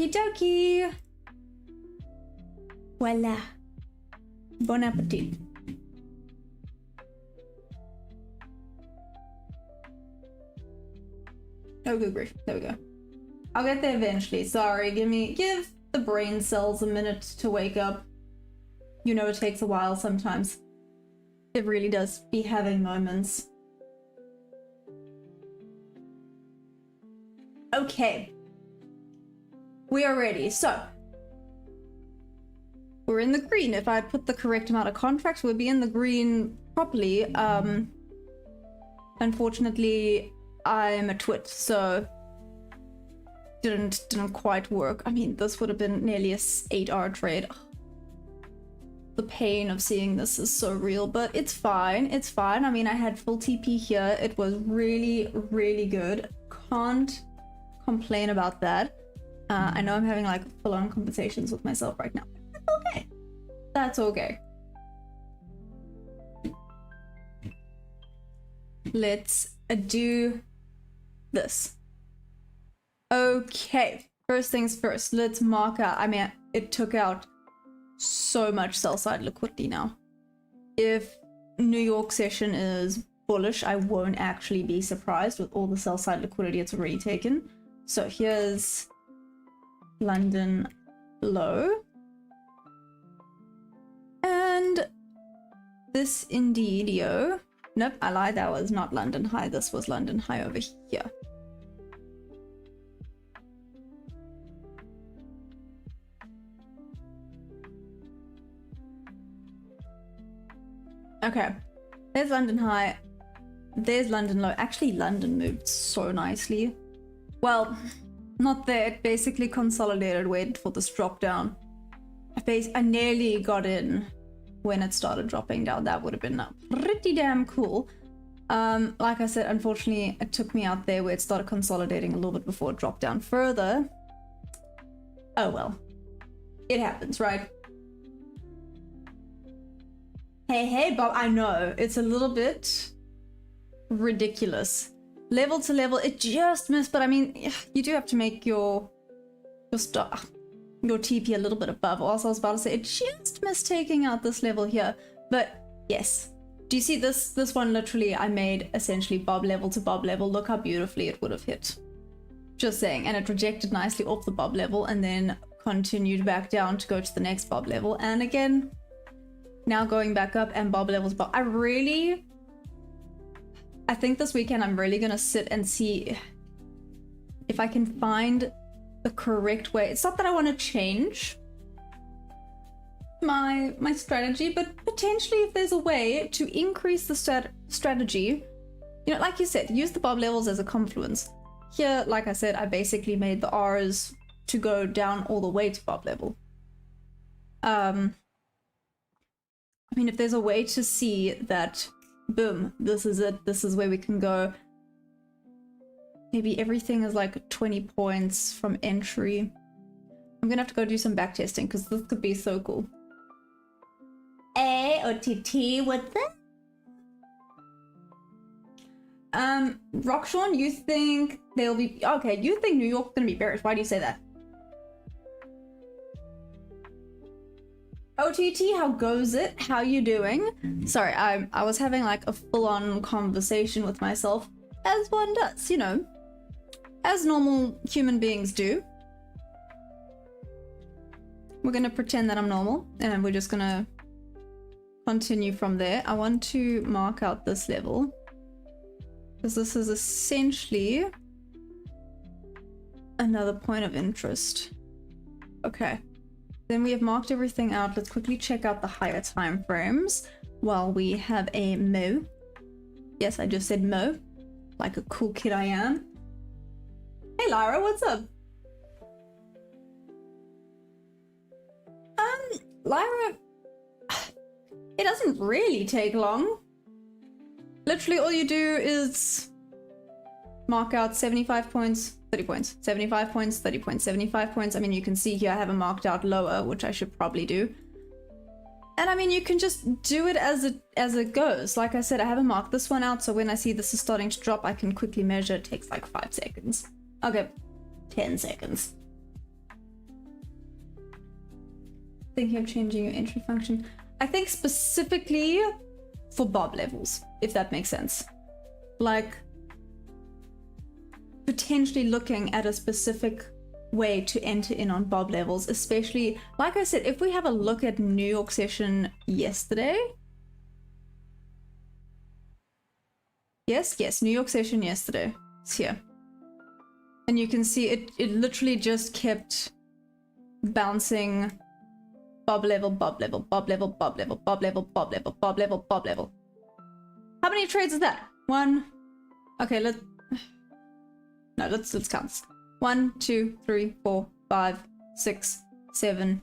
Okie dokie. Voila. Bon appetit. Oh, good grief. There we go. I'll get there eventually. Sorry, give the brain cells a minute to wake up. You know, it takes a while sometimes. It really does be having moments. Okay. We are ready. So, we're in the green. If I put the correct amount of contracts, we'll be in the green properly. Unfortunately, I'm a twit, so didn't quite work. I mean, this would have been nearly a 8-hour trade. The pain of seeing this is so real, but it's fine. It's fine. I mean, I had full TP here. It was really, really good. Can't complain about that. I know I'm having like full-on conversations with myself right now. That's okay. That's okay. Let's do this. Okay, first things first, let's mark out. I mean, it took out so much sell-side liquidity now. If New York session is bullish, I won't actually be surprised with all the sell-side liquidity it's already taken. So here's London low. And this indeed, yo. Nope, I lied, that was not London high, this was London high over here. Okay, there's London high, there's London low. Actually, London moved so nicely. Well, not there, it basically consolidated, waited for this drop down. I nearly got in when it started dropping down. That would have been pretty damn cool. Like I said, unfortunately, it took me out there where it started consolidating a little bit before it dropped down further. Oh well, it happens, right? Hey, Bob, I know, it's a little bit ridiculous. Level to level, it just missed, but I mean, you do have to make your TP a little bit above. Also, I was about to say, it just missed taking out this level here. But yes, do you see this one? Literally, I made essentially bob level to bob level. Look how beautifully it would have hit. Just saying. And it rejected nicely off the bob level and then continued back down to go to the next bob level. And again, now going back up and bob levels. But I think this weekend I'm really gonna sit and see if I can find the correct way. It's not that I want to change my strategy, but potentially if there's a way to increase the strategy, you know, like you said, use the bob levels as a confluence. Here, like I said, I basically made the R's to go down all the way to bob level. I mean, if there's a way to see that, boom, this is it, this is where we can go. Maybe everything is like 20 points from entry. I'm gonna have to go do some backtesting because this could be so cool. A.o.t.t, what's that? Rockshawn, you think they'll be... Okay, you think New York's gonna be bearish. Why do you say that? OTT, how goes it? How you doing? Sorry, I was having like a full-on conversation with myself, as one does, you know, as normal human beings do. We're gonna pretend that I'm normal, and we're just gonna continue from there. I want to mark out this level, because this is essentially another point of interest. Okay. Then we have marked everything out. Let's quickly check out the higher time frames while we have a mo. Yes, I just said mo, like a cool kid I am. Hey Lyra, what's up? Lyra, it doesn't really take long. Literally all you do is mark out 75 points, 30 points, 75 points, 30 points, 75 points. I mean, you can see here I haven't marked out lower, which I should probably do. And I mean, you can just do it as it goes. Like I said, I haven't marked this one out, so when I see this is starting to drop, I can quickly measure. It takes like 5 seconds. Okay, 10 seconds. Thinking of changing your entry function. I think specifically for bob levels, if that makes sense. Like potentially looking at a specific way to enter in on bob levels, especially like I said, if we have a look at New York session yesterday. Yes, New York session yesterday. It's here. And you can see it literally just kept bouncing bob level, bob level, bob level, bob level, bob level, bob level, bob level, bob level. How many trades is that? One. Okay, let's count. 1, 2, 3, 4, 5, 6, 7,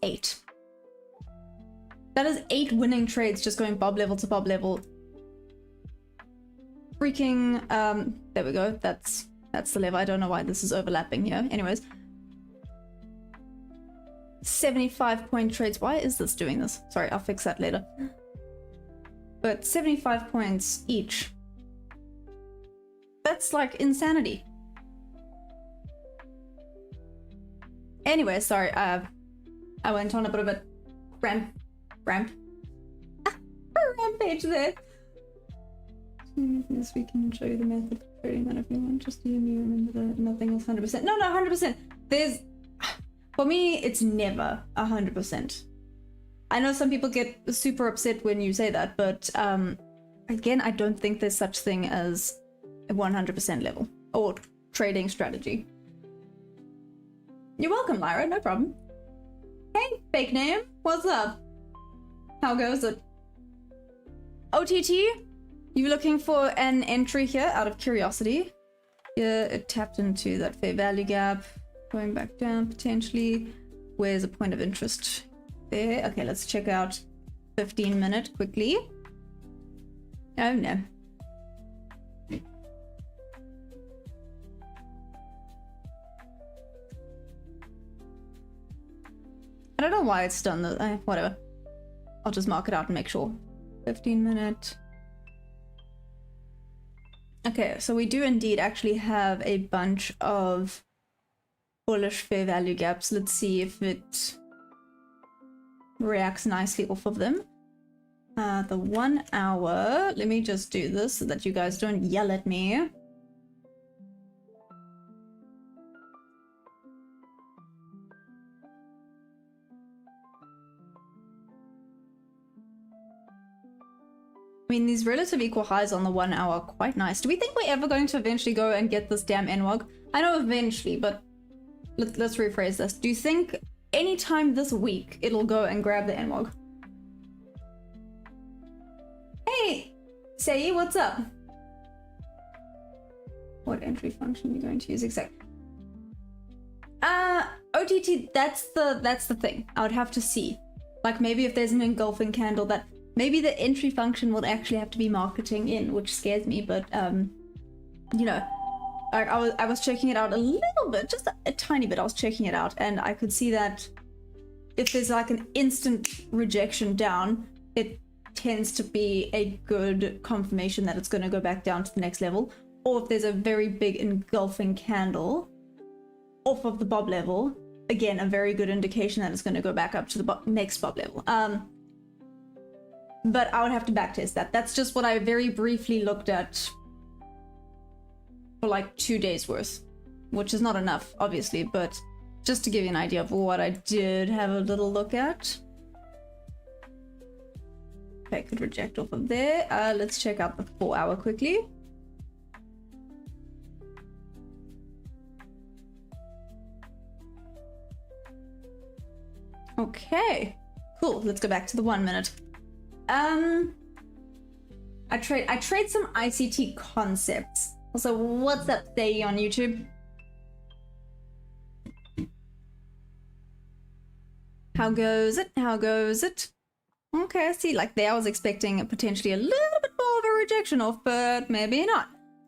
8. That is 8 winning trades just going bob level to bob level. Freaking there we go. That's the level. I don't know why this is overlapping here. Anyways. 75-point trades. Why is this doing this? Sorry, I'll fix that later. But 75 points each. That's like insanity. Anyway, sorry, I went on a bit of a rampage there. This we can show you the method of trading that if you want. Just you remember that nothing is 100%. No, 100%. There's, for me, it's never 100%. I know some people get super upset when you say that, but again, I don't think there's such thing as a 100% level or trading strategy. You're welcome, Lyra, no problem. Hey, fake name, what's up? How goes it? OTT, you looking for an entry here out of curiosity? Yeah, it tapped into that fair value gap, going back down potentially. Where's a point of interest? There. Okay, let's check out 15-minute quickly. Oh no. I don't know why it's done that. Whatever. I'll just mark it out and make sure. 15-minute. Okay, so we do indeed actually have a bunch of bullish fair value gaps. Let's see if it reacts nicely off of them. The 1 hour. Let me just do this so that you guys don't yell at me. I mean, these relative equal highs on the 1 hour are quite nice. Do we think we're ever going to eventually go and get this damn NWOG? I know eventually, but let's rephrase this. Do you think anytime this week it'll go and grab the NWOG? Hey, Sei, what's up? What entry function are you going to use exactly? OTT, that's the thing. I would have to see. Like maybe if there's an engulfing candle that maybe the entry function will actually have to be marketing in, which scares me, but you know, I was checking it out a little bit, just a tiny bit. I was checking it out and I could see that if there's like an instant rejection down, it tends to be a good confirmation that it's going to go back down to the next level. Or if there's a very big engulfing candle off of the bob level, again, a very good indication that it's going to go back up to the next bob level. But I would have to backtest that. That's just what I very briefly looked at for like 2 days worth, which is not enough, obviously, but just to give you an idea of what I did have a little look at. Okay, I could reject off of there. Let's check out the 4 hour quickly. Okay, cool. Let's go back to the 1 minute. I trade some ICT concepts. Also, what's up, Say on YouTube? How goes it? How goes it? Okay, I see. Like there, I was expecting potentially a little bit more of a rejection off, but maybe not.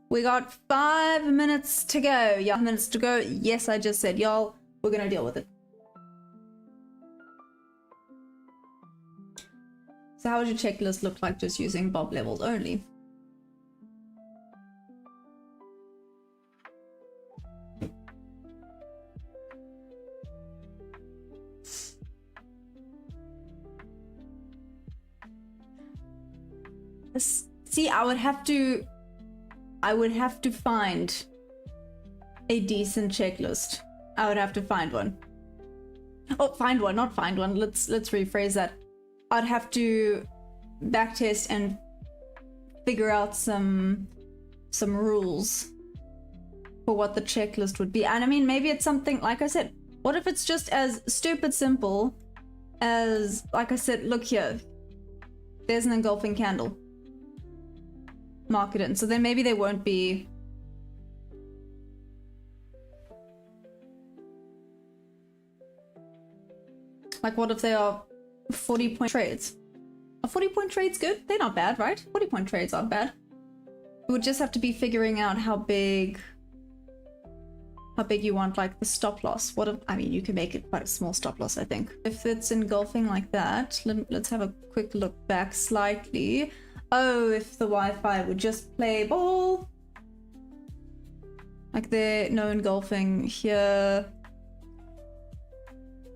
We got 5 minutes to go. Yeah, minutes to go. Yes, I just said, y'all, we're gonna deal with it. So how would your checklist look like just using bob levels only? see, I would have to find a decent checklist. I would have to find one. Oh, find one, not find one. Let's rephrase that. I'd have to backtest and figure out some rules for what the checklist would be. And I mean, maybe it's something, like I said, what if it's just as stupid simple as, like I said, look here, there's an engulfing candle. Mark it in. So then maybe they won't be... Like, what if they are 40-point trades? Are 40-point trades good? They're not bad, right? 40-point trades aren't bad. It would just have to be figuring out how big you want, like, the stop loss. What if, I mean, you can make it quite a small stop loss, I think. If it's engulfing like that, let's have a quick look back slightly. Oh, if the Wi-Fi would just play ball. Like, there, no engulfing here.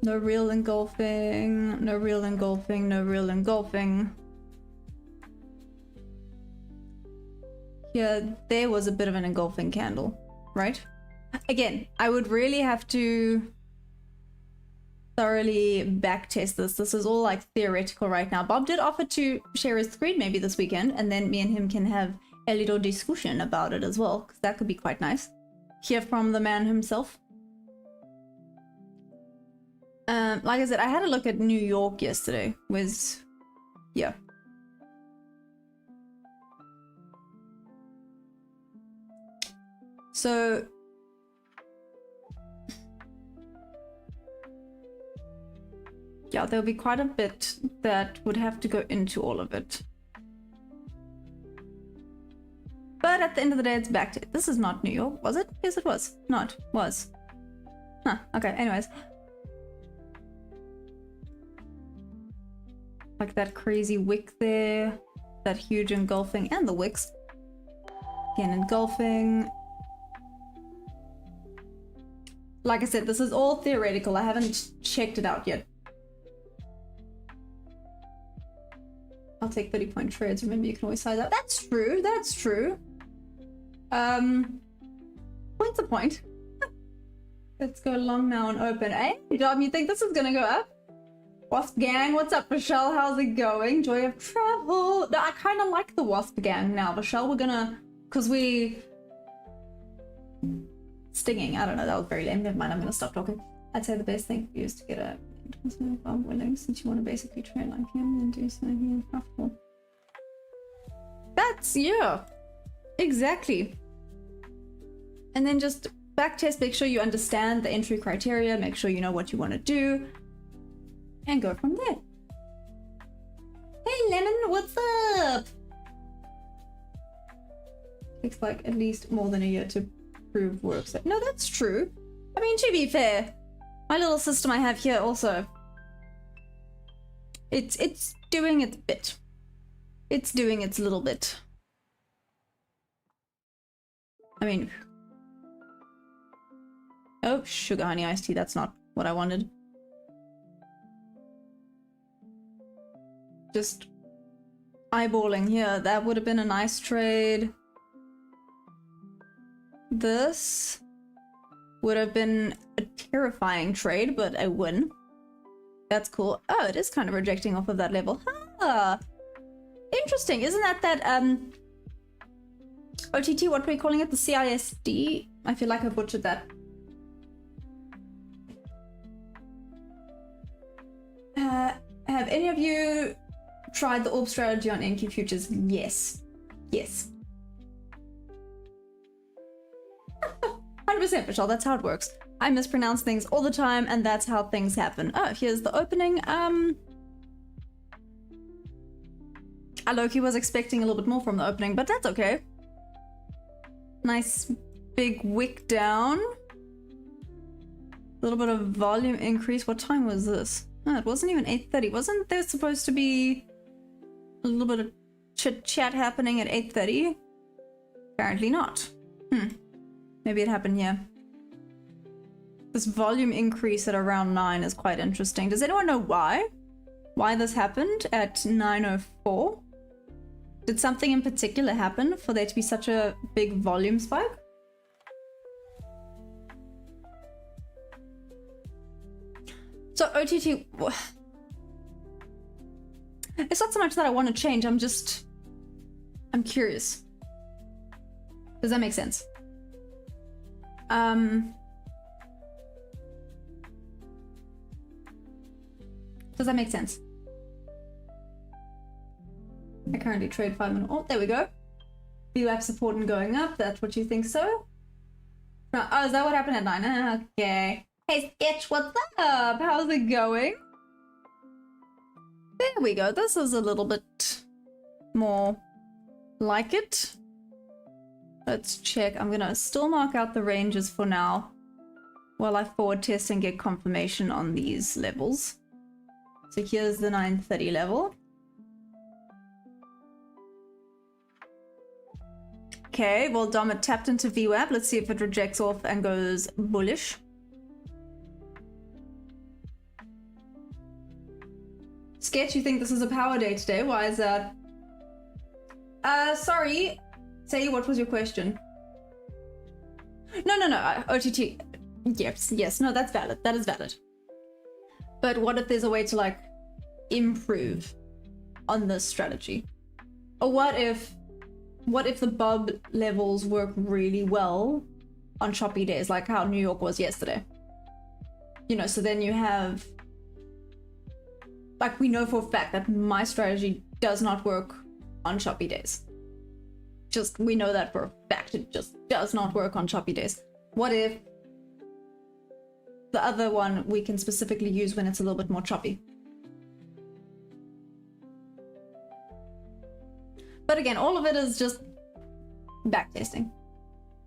No real engulfing, no real engulfing, no real engulfing. Yeah, there was a bit of an engulfing candle, right? Again, I would really have to thoroughly backtest this. This is all like theoretical right now. Bob did offer to share his screen maybe this weekend, and then me and him can have a little discussion about it as well, because that could be quite nice. Hear from the man himself. Like I said, I had a look at New York yesterday. Yeah. So yeah, there'll be quite a bit that would have to go into all of it. But at the end of the day, it's back to... This is not New York, was it? Yes, it was. Not. Was. Huh, okay, anyways. Like that crazy wick there, that huge engulfing, and the wicks. Again, engulfing. Like I said, this is all theoretical. I haven't checked it out yet. I'll take 30-point trades. Remember, you can always size up. That's true. That's true. Point's a point. Let's go long now and open. Hey, Dom, you think this is gonna go up? Wasp gang, what's up, Michelle? How's it going? Joy of travel. No, I kind of like the Wasp gang now, Michelle. We're gonna, cause we stinging. I don't know. That was very lame. Never mind. I'm gonna stop talking. I'd say the best thing for you is to get a willing, since you want to basically trade like him and do something profitable. That's yeah, exactly. And then just backtest. Make sure you understand the entry criteria. Make sure you know what you want to do. And go from there. Hey Lemon, what's up? Takes like at least more than a year to prove works. No, that's true. I mean, to be fair, my little system I have here also, it's doing its bit. It's doing its little bit. I mean, oh, sugar honey iced tea. That's not what I wanted. Just eyeballing here. That would have been a nice trade. This would have been a terrifying trade, but a win. That's cool. Oh, it is kind of rejecting off of that level. Ah, interesting. Isn't that OTT? What were we calling it? The CISD? I feel like I butchered that. Have any of you tried the ARB strategy on NQ futures? Yes. Yes. 100%, Michelle. That's how it works. I mispronounce things all the time, and that's how things happen. Oh, here's the opening. I low-key was expecting a little bit more from the opening, but that's okay. Nice big wick down. A little bit of volume increase. What time was this? Oh, it wasn't even 8:30. Wasn't there supposed to be a little bit of chit-chat happening at 8:30? Apparently not. Maybe it happened here. This volume increase at around 9 is quite interesting. Does anyone know why? Why this happened at 9:04? Did something in particular happen for there to be such a big volume spike? So OTT, it's not so much that I want to change, I'm curious. Does that make sense? Does that make sense? I currently trade 5 minute. Oh, there we go. VWAP support and going up. That's what you think so? No, oh, is that what happened at 9? Okay. Hey, Sketch, what's up? How's it going? There we go. This is a little bit more like it. Let's check. I'm gonna still mark out the ranges for now while I forward test and get confirmation on these levels. So here's the 930 level. Okay, well, Dom, it tapped into VWAP. Let's see if it rejects off and goes bullish. Sketch, you think this is a power day today? Why is that? Sorry. Say, what was your question? No, OTT. Yes, no, that's valid. That is valid. But what if there's a way to, like, improve on this strategy? Or what if the bob levels work really well on choppy days, like how New York was yesterday? You know, so then you have, like, we know for a fact that my strategy does not work on choppy days. Just, we know that for a fact. It just does not work on choppy days. What if the other one we can specifically use when it's a little bit more choppy? But again, all of it is just backtesting.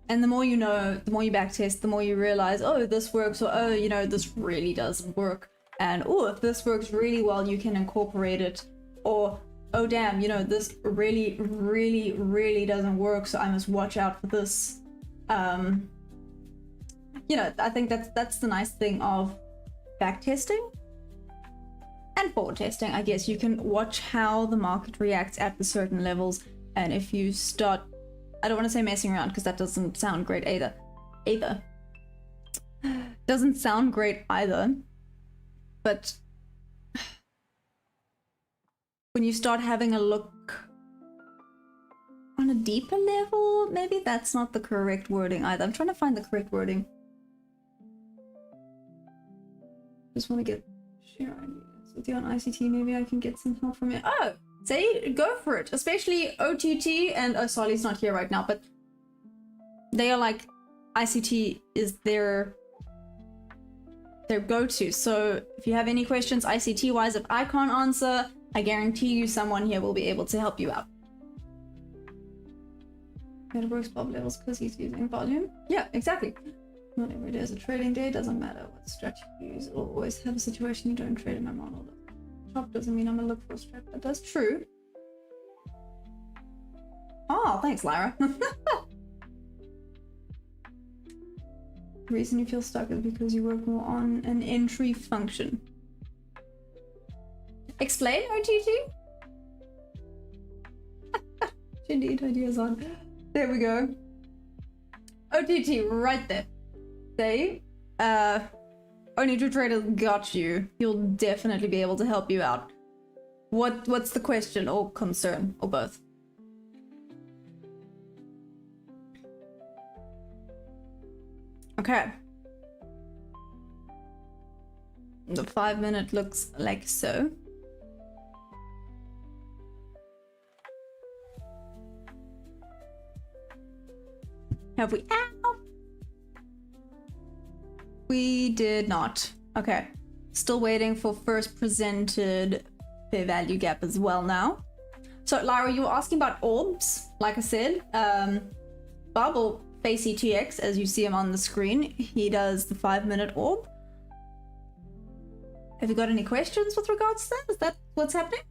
And the more you know, the more you backtest, the more you realize, oh, this works, or oh, you know, this really doesn't work. And oh, if this works really well, you can incorporate it. Or, oh damn, you know, this really, really, really doesn't work, so I must watch out for this. You know, I think that's the nice thing of backtesting. And forward testing, I guess. You can watch how the market reacts at the certain levels, and if you start, I don't want to say messing around because that doesn't sound great either. Doesn't sound great either. But when you start having a look on a deeper level, maybe that's not the correct wording either. I'm trying to find the correct wording. Just want to get share ideas with you on ICT. Maybe I can get some help from you. Oh, say go for it. Especially OTT and Solly's not here right now, but they are like, ICT is their go-to. So if you have any questions ICT wise, if I can't answer, I guarantee you someone here will be able to help you out. Meadowbrook's bob levels because he's using volume. Yeah, exactly. Not every day is a trading day. Doesn't matter what strategy you use. It'll always have a situation you don't trade in my model. Top doesn't mean I'm gonna look for a strat. But that's true. Oh, thanks, Lyra. The reason you feel stuck is because you work more on an entry function. Explain, OTT? You need ideas on. There we go. OTT, right there. Say, only two traders got you. He'll definitely be able to help you out. What's the question or concern or both? Okay. The 5 minute looks like so. Have we? Ow! We did not. Okay. Still waiting for first presented fair value gap as well now. So Lyra, you were asking about orbs. Like I said, Bob will face ETX as you see him on the screen. He does the 5 minute orb. Have you got any questions with regards to that? Is that what's happening?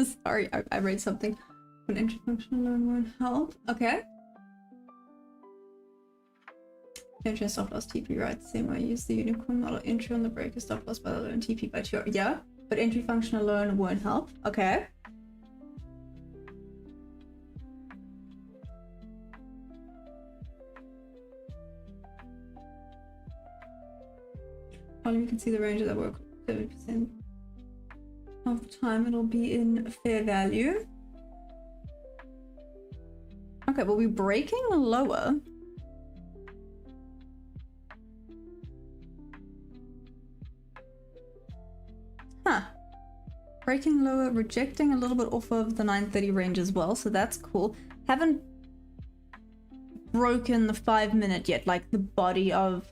Sorry, I read something. An entry function alone won't help. Okay. Entry and stop loss TP, right? Same way I use the unicorn model. Entry on the breaker, stop loss by the loan TP by 2. Yeah, but entry function alone won't help. Okay. Only we can see the range that work 70% of the time it'll be in fair value. Okay, well, we're breaking lower. Huh. Breaking lower, rejecting a little bit off of the 930 range as well, so that's cool. Haven't broken the 5-minute yet, like the body of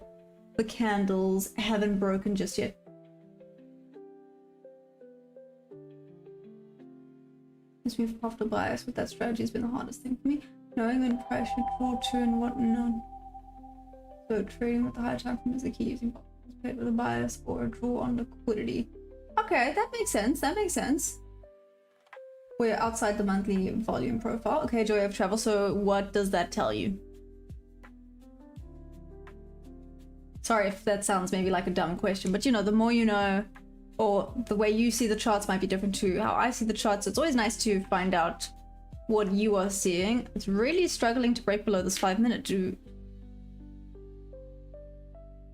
the candles haven't broken just yet. Gives me a profitable bias, but that strategy has been the hardest thing for me. Knowing when price should draw to and what not. So trading with the higher time frame is the key, using paid with a bias or a draw on liquidity. Okay, that makes sense. That makes sense. We're outside the monthly volume profile. Okay, joy of travel. So what does that tell you? Sorry if that sounds maybe like a dumb question, but you know, the more you know, or the way you see the charts might be different to how I see the charts. So it's always nice to find out what you are seeing. It's really struggling to break below this 5-minute.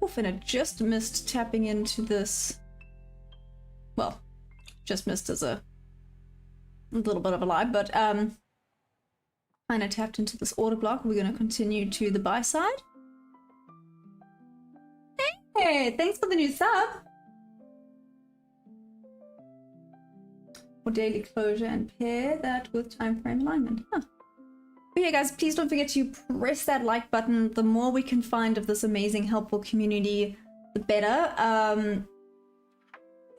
Oof, and it just missed tapping into this. Well, just missed as a little bit of a lie, but kind of tapped into this order block. We're going to continue to the buy side. Hey, thanks for the new sub. Or daily closure and pair that with time frame alignment. Huh. But yeah, guys, please don't forget to press that like button. The more we can find of this amazing, helpful community, the better.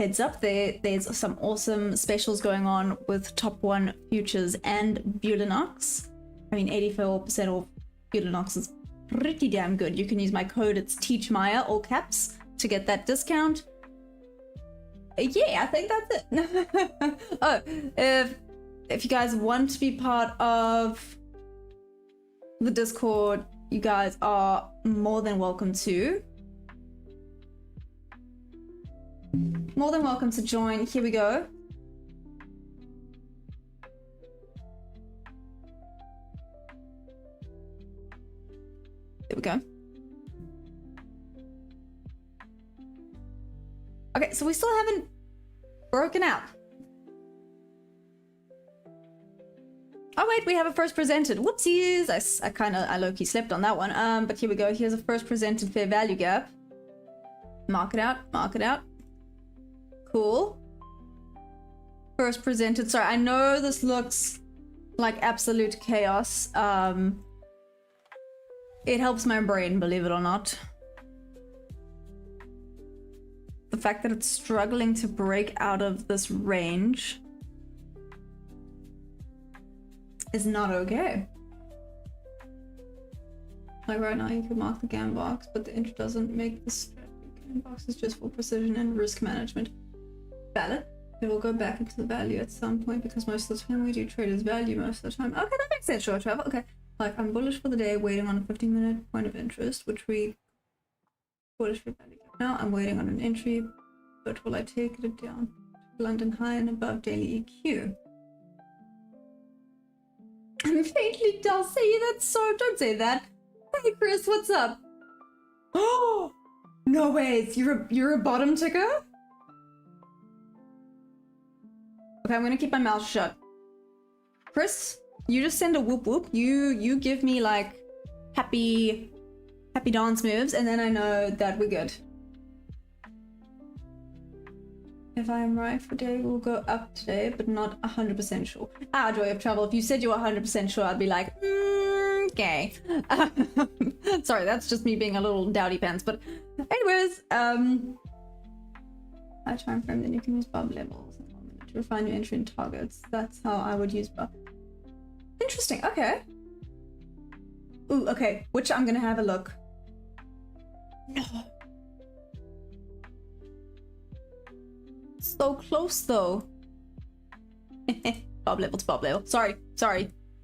Heads up, there's some awesome specials going on with Top 1 futures and Violinox. I mean, 84% off Violinox is pretty damn good. You can use my code, it's TEACHMAYA, all caps, to get that discount. Yeah, I think that's it. Oh, if you guys want to be part of the Discord, you guys are more than welcome to. More than welcome to join. Here we go. There we go. Okay, so we still haven't broken out. Oh wait, we have a first presented. Whoopsies! I low-key slept on that one. But here we go. Here's a first presented fair value gap. Mark it out. Mark it out. Cool. First presented. Sorry, I know this looks like absolute chaos. It helps my brain, believe it or not. The fact that it's struggling to break out of this range is not okay. Like right now, you could mark the GAN box, but the intro doesn't make the strategy. GAN box is just for precision and risk management. Valid. It will go back into the value at some point because most of the time we do traders value most of the time. Okay, that makes sense, short travel. Okay, like I'm bullish for the day, waiting on a 15-minute point of interest, which we bullish for value. Now I'm waiting on an entry, but will I take it down to London high and above daily EQ? I'm faintly dull. Say that's so. Don't say that. Hey Chris, what's up? Oh no ways. You're a bottom ticker. Okay, I'm gonna keep my mouth shut. Chris, you just send a whoop whoop. You give me like happy dance moves, and then I know that we're good. If I am right for day, we'll go up today, but not 100% sure. Ah, joy of travel. If you said you were 100% sure, I'd be like, okay. Sorry, that's just me being a little dowdy pants. But anyways, high time frame, then you can use bub levels to refine your entry and targets. That's how I would use bub. Interesting. Okay. Ooh, okay. Which I'm gonna have a look. No. So close though. Bob level to Bob level. Sorry.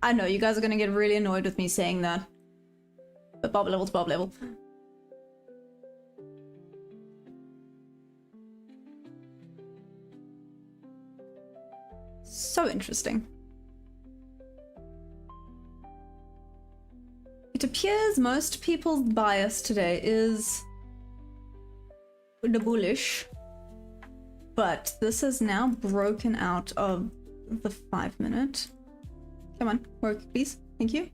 I know you guys are gonna get really annoyed with me saying that. But Bob level to Bob level. So interesting. It appears most people's bias today is the bullish, but this is now broken out of the 5 minute. Come on, work please. Thank you.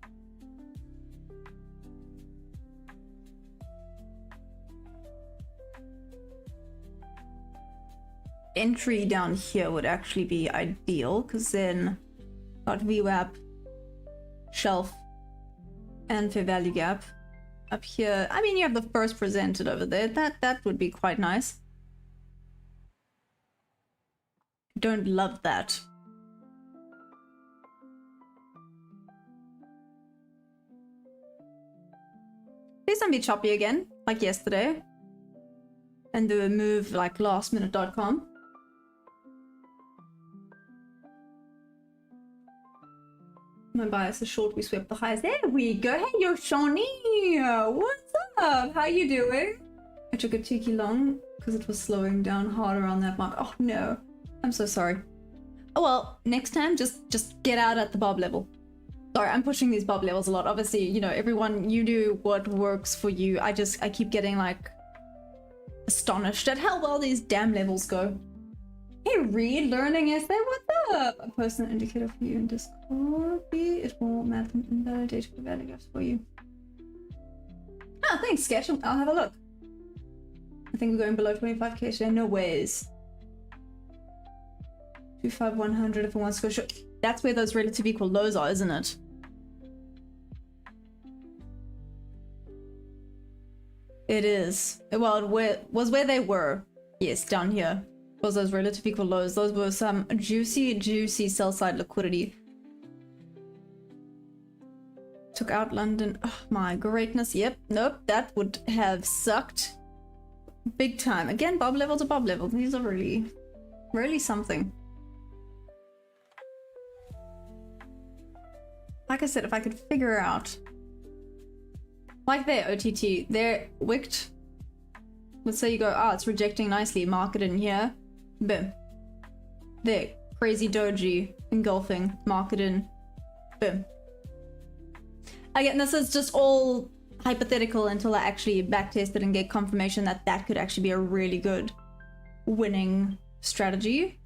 Entry down here would actually be ideal, because then got VWAP, shelf, and fair value gap. Up here, I mean, you have the first presented over there. That would be quite nice. Don't love that. Please don't be choppy again, like yesterday. And do a move like lastminute.com. My bias is short, we swept the highs. There we go. Hey, yo, Shawnee! What's up? How you doing? I took a cheeky long because it was slowing down hard around that mark. Oh no, I'm so sorry. Oh well, next time just get out at the bob level. Sorry, I'm pushing these bob levels a lot. Obviously, you know, everyone, you do what works for you. I keep getting like astonished at how well these damn levels go. Hey Reed, learning essay, what's up? I post an indicator for you in Discord. It will math and invalidate for value gaps for you. Ah, thanks, Sketch. I'll have a look. I think we're going below 25k today. No ways. 25100 if it wants to go short. That's where those relative equal lows are, isn't it? It is. Well, it was where they were. Yes, down here. Was those relative equal lows. Those were some juicy sell side liquidity. Took out London. Oh my greatness. Yep. Nope. That would have sucked big time. Again, bob level to bob level. These are really something. Like I said, if I could figure out, like their OTT, they're wicked. Let's say you go, ah, it's rejecting nicely, market in here. Boom. There, crazy doji, engulfing, market in. Boom. Again, this is just all hypothetical until I actually backtested and get confirmation that that could actually be a really good winning strategy.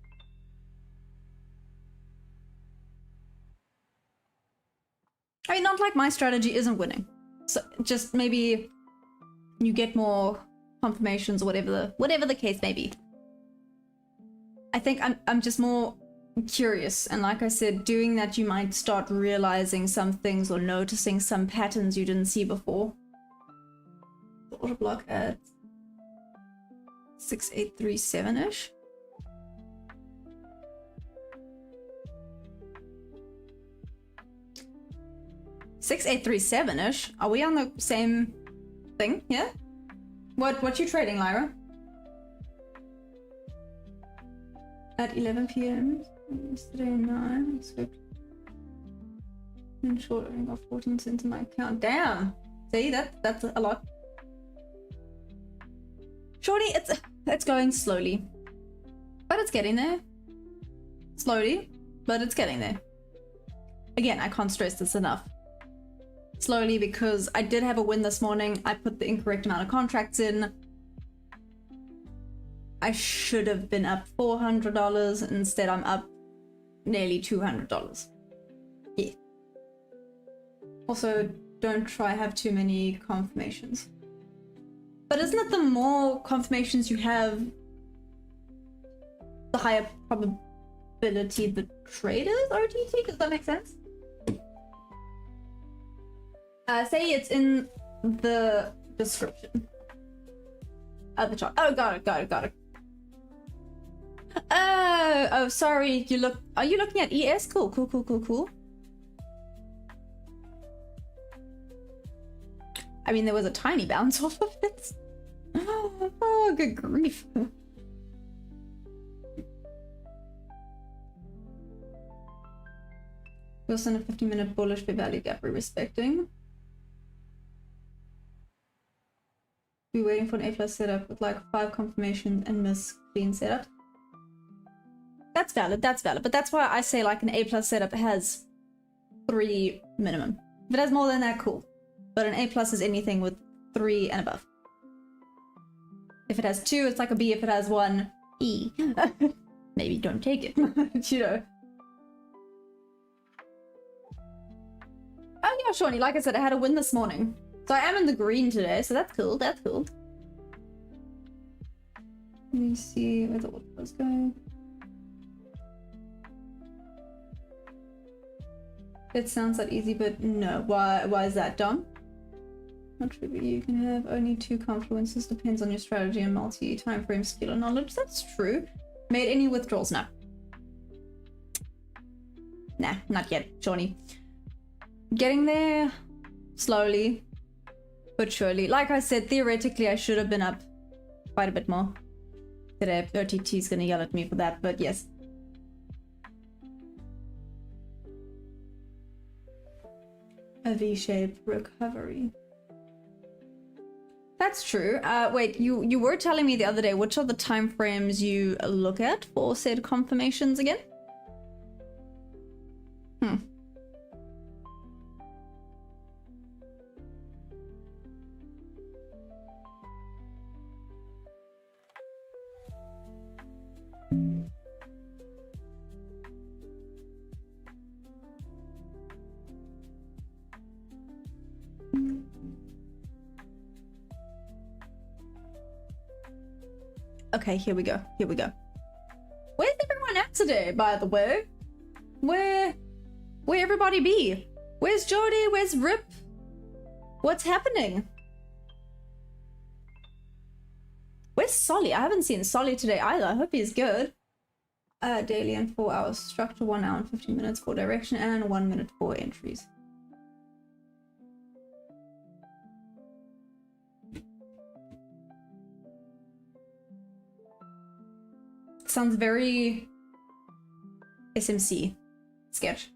I mean, not like my strategy isn't winning. So just maybe you get more confirmations or whatever the case may be. I think I'm just more curious, and like I said, doing that you might start realizing some things or noticing some patterns you didn't see before. The order block at 6837-ish. $6837-ish. Are we on the same thing? Yeah. What you trading, Lyra? At 11 p.m. yesterday 9. Swept. In short, I got 14 cents in my account. Damn. See, that's a lot. Shorty, it's going slowly, but it's getting there. Slowly, but it's getting there. Again, I can't stress this enough. Slowly, because I did have a win this morning. I put the incorrect amount of contracts in. I should have been up $400. Instead, I'm up nearly $200. Yeah. Also, don't try have too many confirmations. But isn't it the more confirmations you have, the higher probability the trade is OTT? Does that make sense? Say it's in the description at the top. Oh, got it. Oh, sorry. Are you looking at ES? Cool. I mean, there was a tiny bounce off of it. Oh, good grief. We also in a 50-minute bullish fair value gap we're respecting. We're waiting for an A+ setup with like 5 confirmations and miss clean setup. That's valid, but that's why I say like an A+ setup has 3 minimum. If it has more than that, cool. But an A+ is anything with 3 and above. If it has 2, it's like a B. If it has 1, E. Maybe don't take it, you know. Oh yeah, Shawnee, like I said, I had a win this morning. So I am in the green today, so that's cool, that's cool. Let me see where the order was going. It sounds like easy, but no. Why is that, Dom? Not true, but you can have only 2 confluences. Depends on your strategy and multi-time frame skill and knowledge. That's true. Made any withdrawals? No. Nah, not yet, Shawnee. Getting there slowly, but surely. Like I said, theoretically, I should have been up quite a bit more today. OTT is gonna yell at me for that, but yes. A V-shaped recovery. That's true. Wait, you were telling me the other day which are the time frames you look at for said confirmations again? Okay, here we go. Here we go. Where's everyone at today, by the way? Where everybody be? Where's Jody? Where's Rip? What's happening? Where's Solly? I haven't seen Solly today either. I hope he's good. Daily and 4 hours. Structure 1 hour and 15 minutes for direction and 1 minute for entries. Sounds very SMC sketch.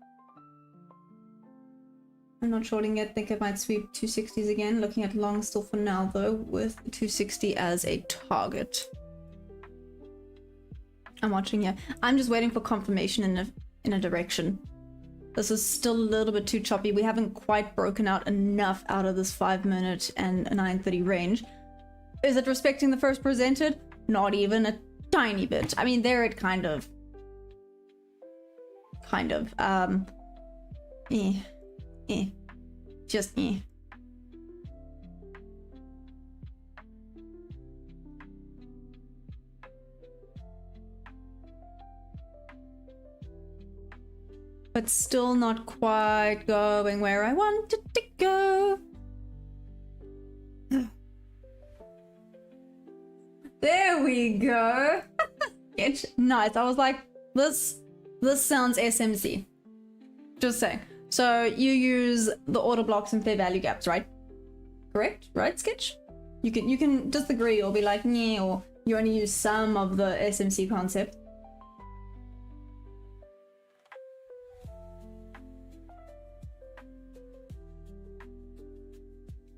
I'm not shorting yet. Think I might sweep 260s again. Looking at long still for now though, with 260 as a target. I'm watching here. I'm just waiting for confirmation in a direction. This is still a little bit too choppy. We haven't quite broken out enough out of this 5 minute and 9:30 range. Is it respecting the first presented? Not even a tiny bit. I mean, there it kind of just but still not quite going where I wanted to go. There we go. Nice. I was like, this sounds SMC. Just saying. So you use the order blocks and fair value gaps, right? Correct? Right, Sketch? You can disagree or be like, yeah, or you only use some of the SMC concept.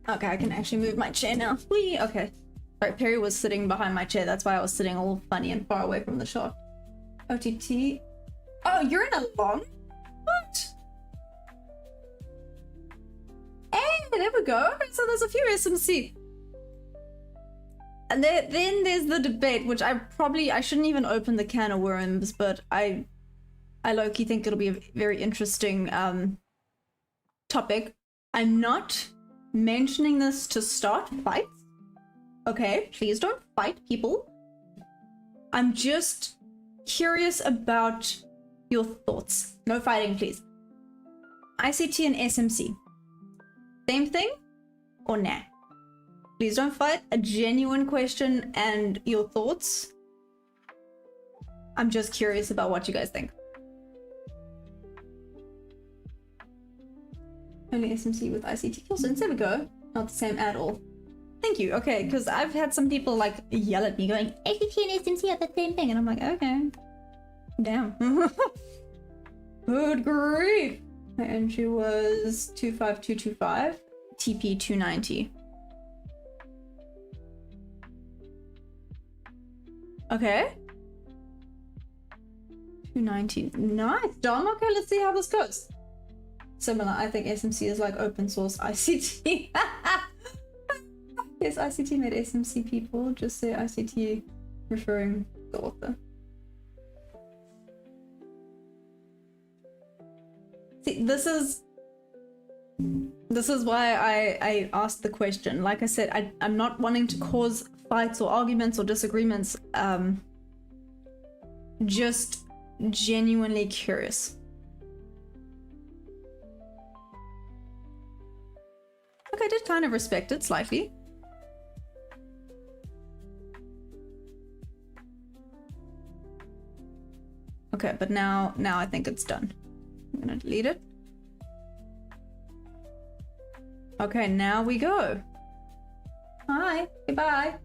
Okay, I can actually move my chair now. Whee! Okay. Sorry, Perry was sitting behind my chair. That's why I was sitting all funny and far away from the shot. OTT. Oh, you're in a long? What? Hey, there we go. So there's a few SMC. And then there's the debate, which I shouldn't even open the can of worms, but I low-key think it'll be a very interesting topic. I'm not mentioning this to start fights. Okay, please don't fight people. I'm just curious about your thoughts. No fighting, please. ICT and SMC. Same thing or nah? Please don't fight. A genuine question and your thoughts. I'm just curious about what you guys think. Only SMC with ICT kills. There we go. Not the same at all. Thank you. Okay, because I've had some people like yell at me going, ICT and SMC are the same thing. And I'm like, okay. Damn. Good grief. My entry was 25225, TP 290. Okay. 290. Nice, Dom. Okay, let's see how this goes. Similar, I think SMC is like open source ICT. Yes, ICT made SMC people. Just say ICT referring the author. See, this is why I asked the question. Like I said, I'm not wanting to cause fights or arguments or disagreements. Just genuinely curious. Okay, I did kind of respect it slightly. Okay, but now I think it's done. I'm gonna delete it. Okay, now we go. Hi, goodbye.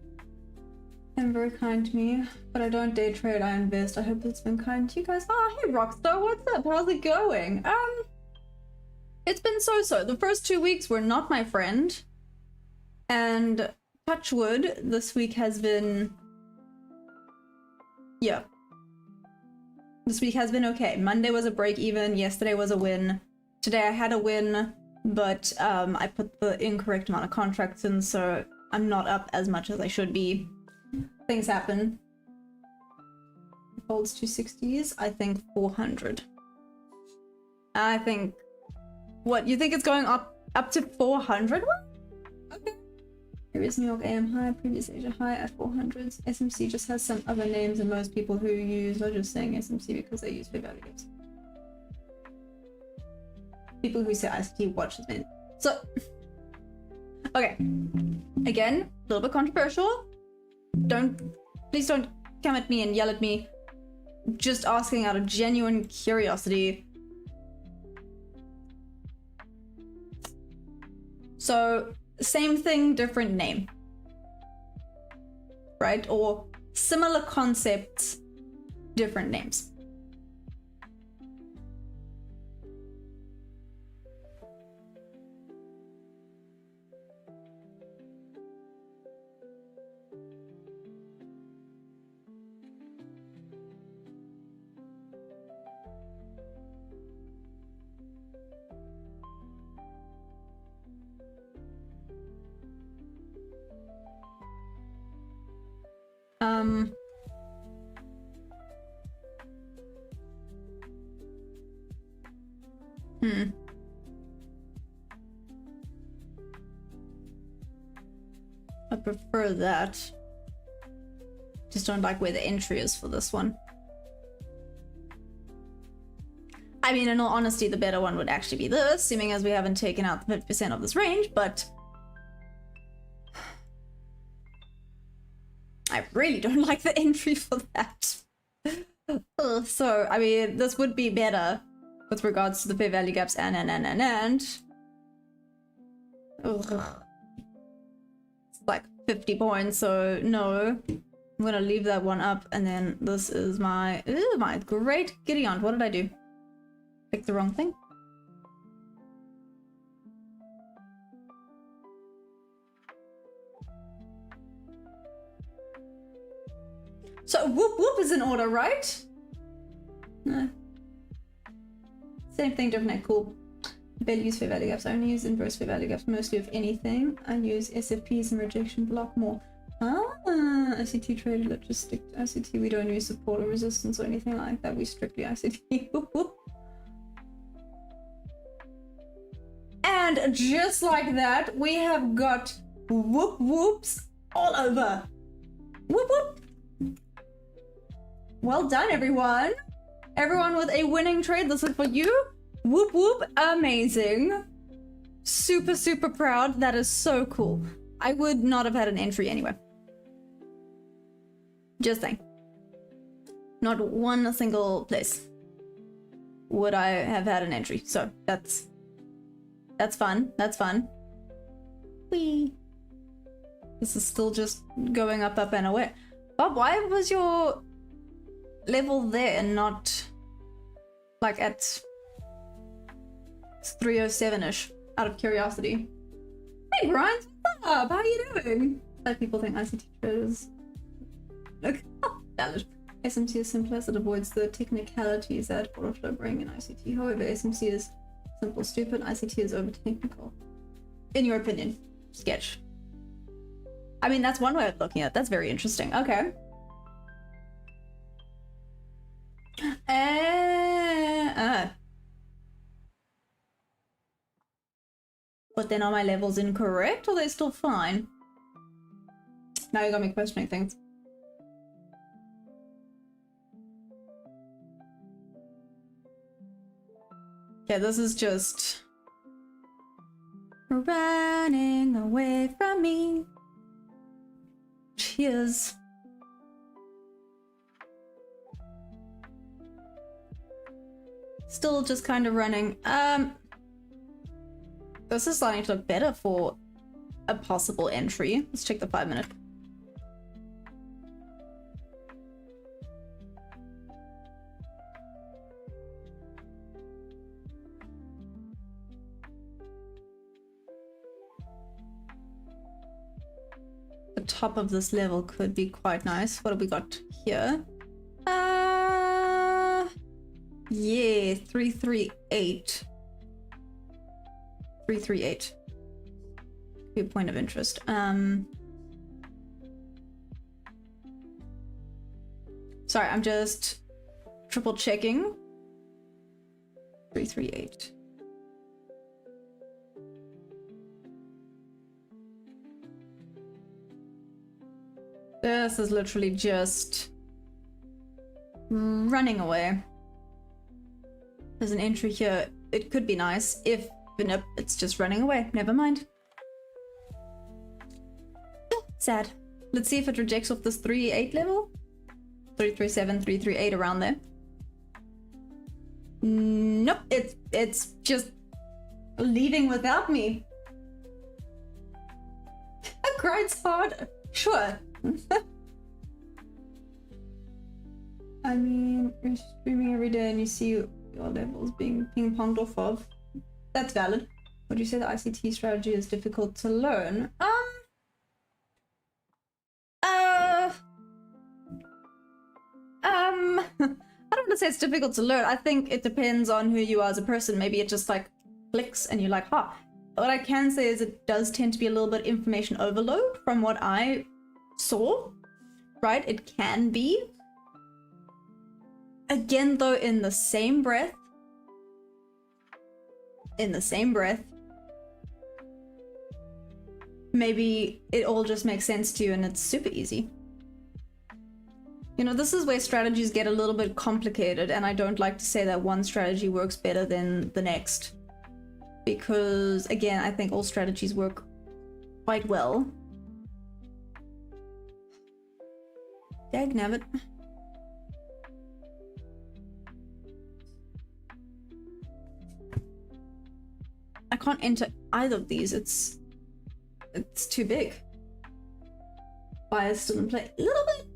I'm very kind to me, but I don't day trade, I invest. I hope it's been kind to you guys. Oh, hey Rockstar, what's up? How's it going? It's been so-so. The first 2 weeks were not my friend. And touch wood, this week has been... yeah. This week has been okay. Monday was a break even, yesterday was a win. Today I had a win, but I put the incorrect amount of contracts in, so I'm not up as much as I should be. Things happen. Holds 260s, I think 400. I think... what, you think it's going up to 400? What? Okay. Previous New York AM high, previous Asia high at 400s. SMC just has some other names, and most people who use are just saying SMC because they use fair value gaps. People who say ICT watch it. So, okay. Again, a little bit controversial. Please don't come at me and yell at me. Just asking out of genuine curiosity. So, same thing, different name. Right? Or similar concepts, different names. I prefer that. Just don't like where the entry is for this one. I mean, in all honesty, the better one would actually be this, assuming as we haven't taken out the 50% of this range, but I really don't like the entry for that. So, I mean, this would be better with regards to the fair value gaps and. Ugh. It's like 50 points, so no. I'm gonna leave that one up, and then this is my great Gideon. What did I do? Picked the wrong thing. So whoop whoop is in order, right? No. Same thing, different name. Cool. I barely use fair value gaps. I only use inverse fair value gaps mostly of anything. I use SFPs and rejection block more. Ah, ICT trade logistic. ICT, we don't use support or resistance or anything like that. We strictly ICT. Whoop whoop. And just like that, we have got whoop whoops all over. Whoop whoop. Well done, everyone. Everyone with a winning trade, this is for you. Whoop whoop, amazing. Super, super proud. That is so cool. I would not have had an entry anyway. Just saying. Not one single place would I have had an entry. So that's fun. That's fun. Whee. This is still just going up, up, and away. Bob, why was your level there and not like at It's 307-ish, out of curiosity. Hey, Grimes, what's up? How are you doing? Like people think ICT traders. Look, valid. SMC is simple as it avoids the technicalities that order flow bring in ICT. However, SMC is simple, stupid. ICT is over technical. In your opinion, sketch. I mean, that's one way of looking at it. That's very interesting. Okay. But then are my levels incorrect or are they still fine? Now you got me questioning things. Okay, this is just running away from me. Cheers. Still just kind of running. This is starting to look better for a possible entry. Let's check the 5-minute. The top of this level could be quite nice. What have we got here? Yeah, 338. 338. Be a point of interest. Sorry, I'm just triple checking. 338. This is literally just running away. There's an entry here. It could be nice if, nope, it's just running away. Never mind. Sad. Let's see if it rejects off this 3.8 level. 337, 338 around there. Nope, it's just leaving without me. It grinds hard. Sure. I mean, you're streaming every day and you see your levels being ping-ponged off of. That's valid. Would you say the ICT strategy is difficult to learn? I don't want to say it's difficult to learn. I think it depends on who you are as a person. Maybe it just like clicks and you're like, huh. What I can say is it does tend to be a little bit information overload from what I saw, right? It can be. Again, though, in the same breath, maybe it all just makes sense to you and it's super easy. You know, this is where strategies get a little bit complicated, and I don't like to say that one strategy works better than the next. Because, again, I think all strategies work quite well. Dagnabbit. I can't enter either of these. It's too big. Buyers still in play a little bit.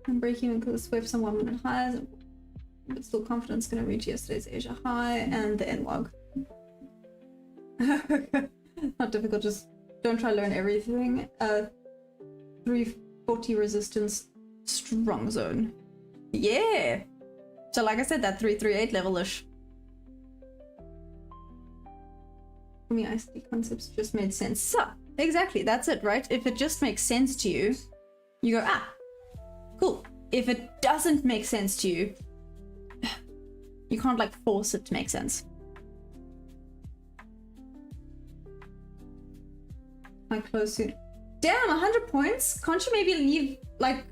I'm breaking even because swift some 1 minute highs, but still confidence going to reach yesterday's Asia high and the NWAG. Not difficult, just don't try to learn everything. 340 resistance, strong zone. Yeah. So like I said, that 338 level-ish. For me, ICT concepts just made sense. So, exactly, that's it, right? If it just makes sense to you, you go, ah, cool. If it doesn't make sense to you, you can't like force it to make sense. I close soon. Damn, 100 points? Can't you maybe leave, like,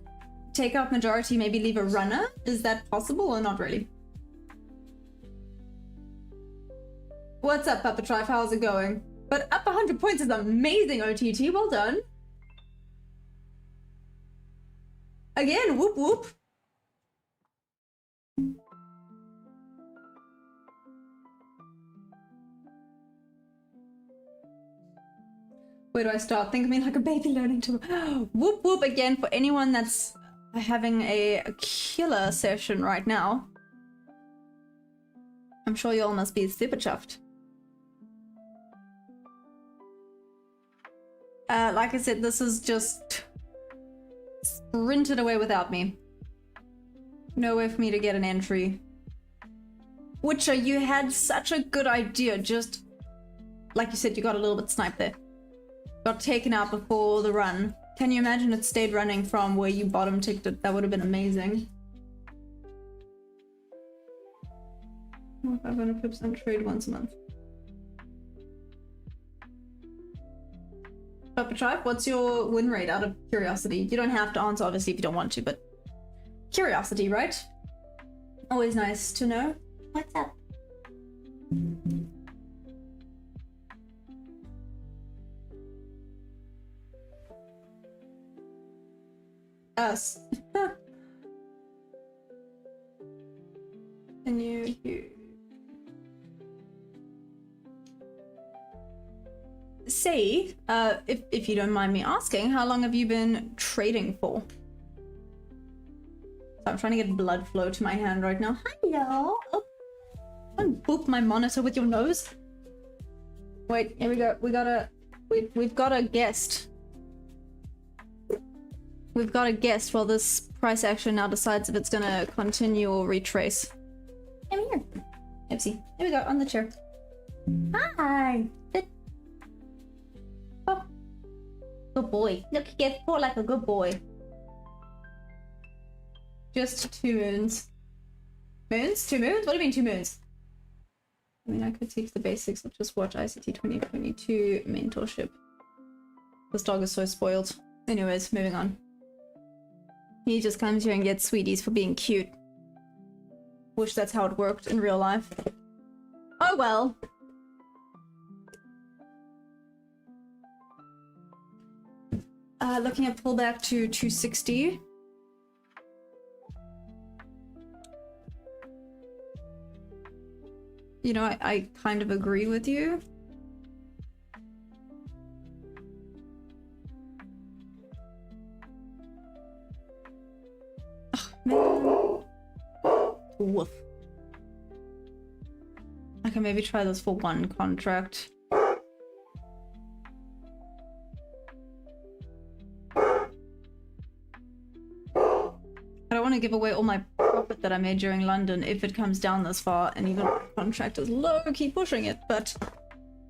take out majority, maybe leave a runner? Is that possible or not really? What's up, Papa Trife? How's it going? But up 100 points is amazing, OTT. Well done. Again, whoop whoop. Where do I start? Think of me like a baby learning to whoop whoop again for anyone that's having a killer session right now. I'm sure you all must be super chuffed. Like I said, this is just sprinted away without me. No way for me to get an entry. Witcher, you had such a good idea, just like you said, you got a little bit sniped there. Got taken out before the run. Can you imagine it stayed running from where you bottom ticked it? That would have been amazing. 500% trade once a month. Papa Tribe, what's your win rate out of curiosity? You don't have to answer, obviously, if you don't want to, but curiosity, right? Always nice to know. What's up? Us. Can you say, if you don't mind me asking, how long have you been trading for? So I'm trying to get blood flow to my hand right now. Hello. Oh, don't boop my monitor with your nose. Wait, here we go. We've got a guest. We've got a guest while this price action now decides if it's gonna continue or retrace. Come here. Oopsie. Here we go, on the chair. Hi. Oh. Good boy. Look, he gets fought like a good boy. Just 2 moons. Moons? 2 moons? What do you mean 2 moons? I mean, I could teach the basics of just watch ICT 2022 mentorship. This dog is so spoiled. Anyways, moving on. He just comes here and gets sweeties for being cute. Wish that's how it worked in real life. Oh well. Looking at pullback to 260. You know, I kind of agree with you. Oh, man. Woof. I can maybe try this for one contract. I don't want to give away all my profit that I made during London if it comes down this far, and even contract is low, keep pushing it, but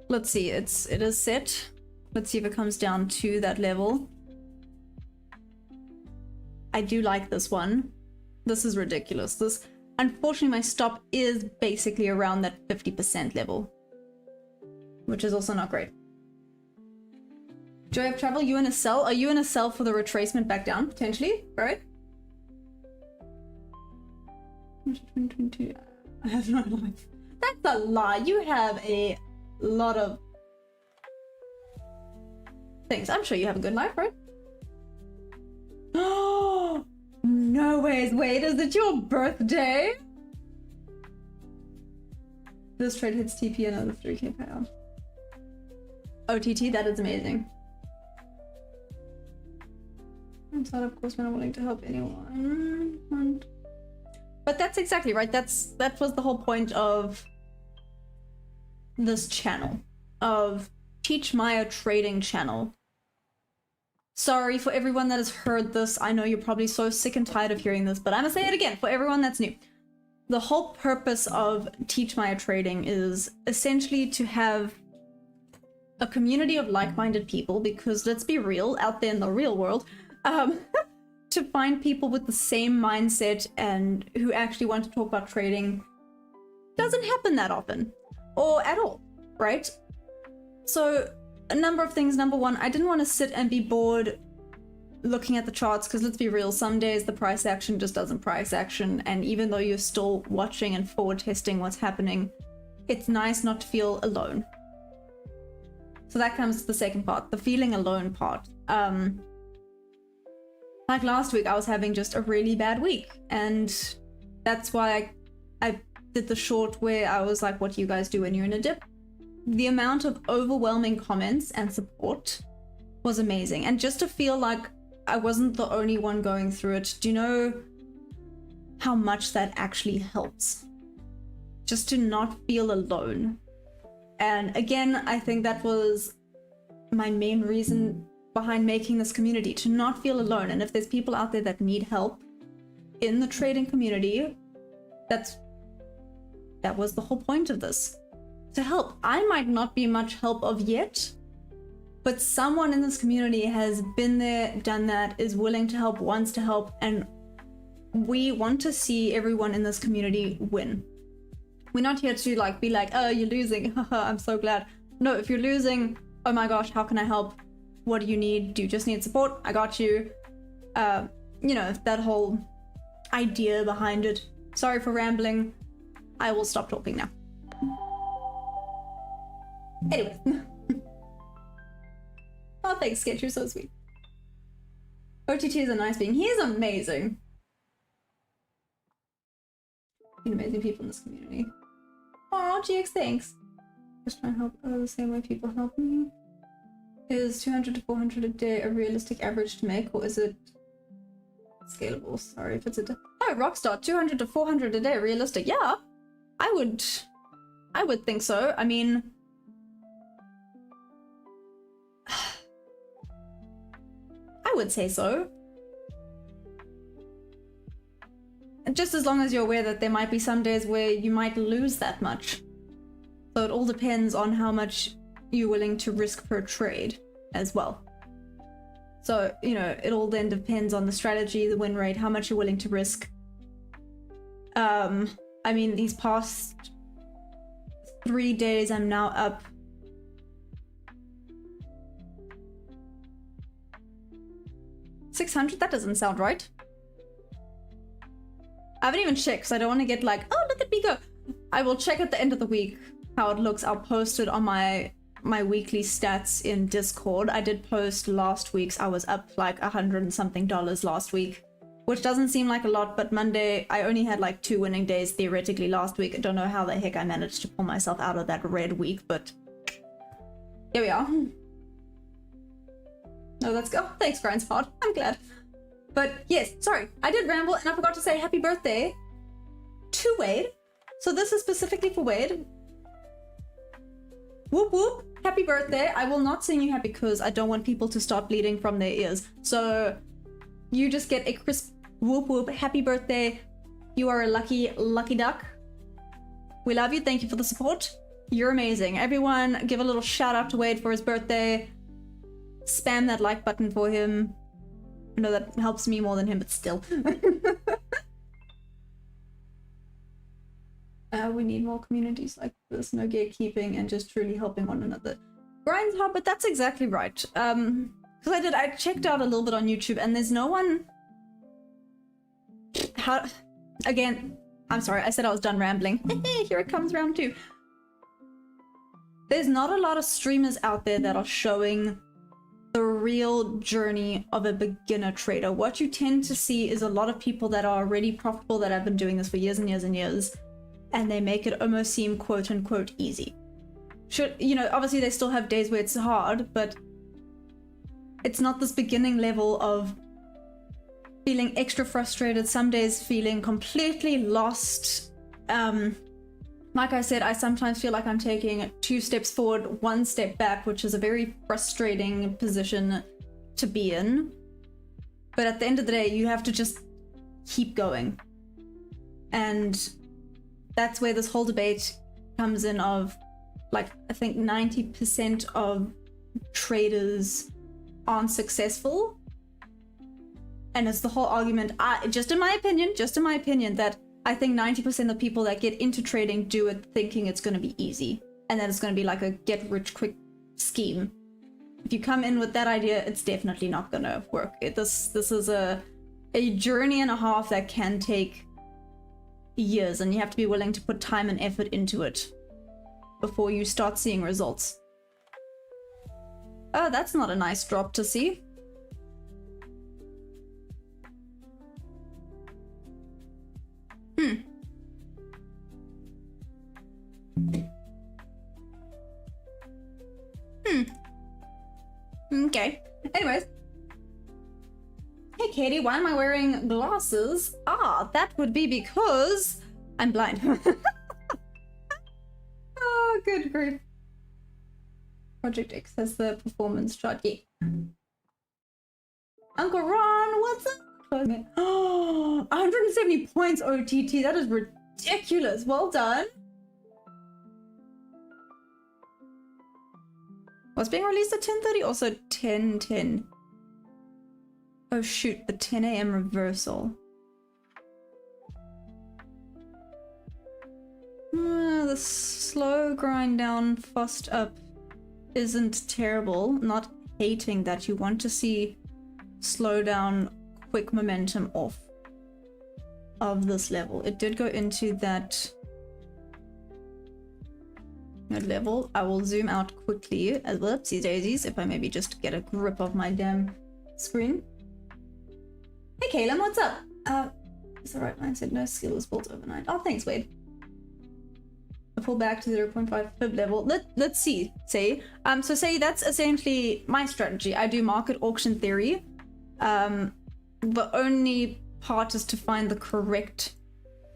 let's see. It is set. Let's see if it comes down to that level. I do like this one. This is ridiculous. This, unfortunately, my stop is basically around that 50% level, which is also not great. Joy of travel, you in a sell? Are you in a sell for the retracement back down, potentially? Right? 2022. I have no life. That's a lie. You have a lot of things. I'm sure you have a good life, right? Oh, no ways. Wait, is it your birthday? This trade hits TP another 3k payout. OTT, that is amazing. I'm sad, of course, when I'm willing to help anyone. But that's exactly right. That was the whole point of this channel, of Teach Maya Trading channel. Sorry for everyone that has heard this. I know you're probably so sick and tired of hearing this, but I'm gonna say it again for everyone that's new. The whole purpose of Teach Maya Trading is essentially to have a community of like-minded people, because let's be real, out there in the real world, to find people with the same mindset and who actually want to talk about trading doesn't happen that often, or at all, right? So a number of things. Number one, I didn't want to sit and be bored looking at the charts, because let's be real, some days the price action just doesn't price action, and even though you're still watching and forward testing what's happening, it's nice not to feel alone. So that comes to the second part, the feeling alone part. Like last week, I was having just a really bad week, and that's why I did the short where I was like, what do you guys do when you're in a dip? The amount of overwhelming comments and support was amazing, and just to feel like I wasn't the only one going through it. Do you know how much that actually helps? just to not feel alone. And again, I think that was my main reason behind making this community, to not feel alone. And if there's people out there that need help in the trading community, that was the whole point of this, to help. I might not be much help of yet, but someone in this community has been there, done that, is willing to help, wants to help, and we want to see everyone in this community win. We're not here to like be like, oh, you're losing, haha, I'm so glad. No, if you're losing, oh my gosh, how can I help? What do you need? Do you just need support? I got you. You know, that whole idea behind it. Sorry for rambling. I will stop talking now. Anyway. Oh, thanks, Sketch, you're so sweet. OTT is a nice being. He is amazing. Amazing people in this community. Oh, GX, thanks. Just trying to help the same way people help me. Is 200 to 400 a day a realistic average to make, or is it scalable? Sorry if it's a... Oh, Rockstar, 200 to 400 a day realistic. Yeah, I would think so. I mean... I would say so. Just as long as you're aware that there might be some days where you might lose that much. So it all depends on how much you're willing to risk per trade as well. So, you know, it all then depends on the strategy, the win rate, how much you're willing to risk. I mean, these past 3 days, I'm now up 600. That doesn't sound right. I haven't even checked because I don't want to get like, oh, look at me go. I will check at the end of the week how it looks. I'll post it on my weekly stats in Discord. I did post last week's. I was up like $100 and something last week, which doesn't seem like a lot, but Monday I only had like 2 winning days theoretically last week. I don't know how the heck I managed to pull myself out of that red week, but here we are. No, let's go. Thanks, Grindspot. I'm glad. But yes, sorry, I did ramble and I forgot to say happy birthday to Wade. So this is specifically for Wade. Whoop whoop, happy birthday. I will not sing you happy because I don't want people to start bleeding from their ears. So you just get a crisp whoop whoop, happy birthday. You are a lucky duck. We love you, thank you for the support. You're amazing. Everyone give a little shout out to Wade for his birthday. Spam that like button for him. I know that helps me more than him, but still. We need more communities like this, no gatekeeping and just truly helping one another. Grind's hard, but that's exactly right. Because I checked out a little bit on YouTube and there's no one... Again, I'm sorry, I said I was done rambling. Here it comes, round 2. There's not a lot of streamers out there that are showing the real journey of a beginner trader. What you tend to see is a lot of people that are already profitable, that have been doing this for years and years and years, and they make it almost seem quote unquote easy. You know, obviously they still have days where it's hard, but it's not this beginning level of feeling extra frustrated, some days feeling completely lost. Like I said, I sometimes feel like I'm taking 2 steps forward, 1 step back, which is a very frustrating position to be in. But at the end of the day, you have to just keep going. And that's where this whole debate comes in of, like, I think 90% of traders aren't successful. And it's the whole argument, just in my opinion, that I think 90% of people that get into trading do it thinking it's going to be easy and that it's going to be like a get-rich-quick scheme. If you come in with that idea, it's definitely not going to work. This is a journey and a half that can take years, and you have to be willing to put time and effort into it before you start seeing results. Oh, that's not a nice drop to see. Okay. Anyways. Hey Katie, why am I wearing glasses? Ah, that would be because I'm blind. Good grief. Project X has the performance chart. Yeah. Uncle Ron, what's up? Oh, 170 points OTT. That is ridiculous. Well done. What's being released at 10:30? Also 10:10. Oh shoot, the 10 a.m. reversal. The slow grind down, fast up isn't terrible. Not hating that. You want to see slow down, quick momentum off of this level. It did go into that level. I will zoom out quickly as well. Whoopsie daisies, if I maybe just get a grip of my damn screen. Hey Kaylin, what's up? Is the right mindset? No skill is built overnight. Oh, thanks, Wade. I pull back to 0.5 fib level. Let's see. Say so say that's essentially my strategy. I do market auction theory. The only part is to find the correct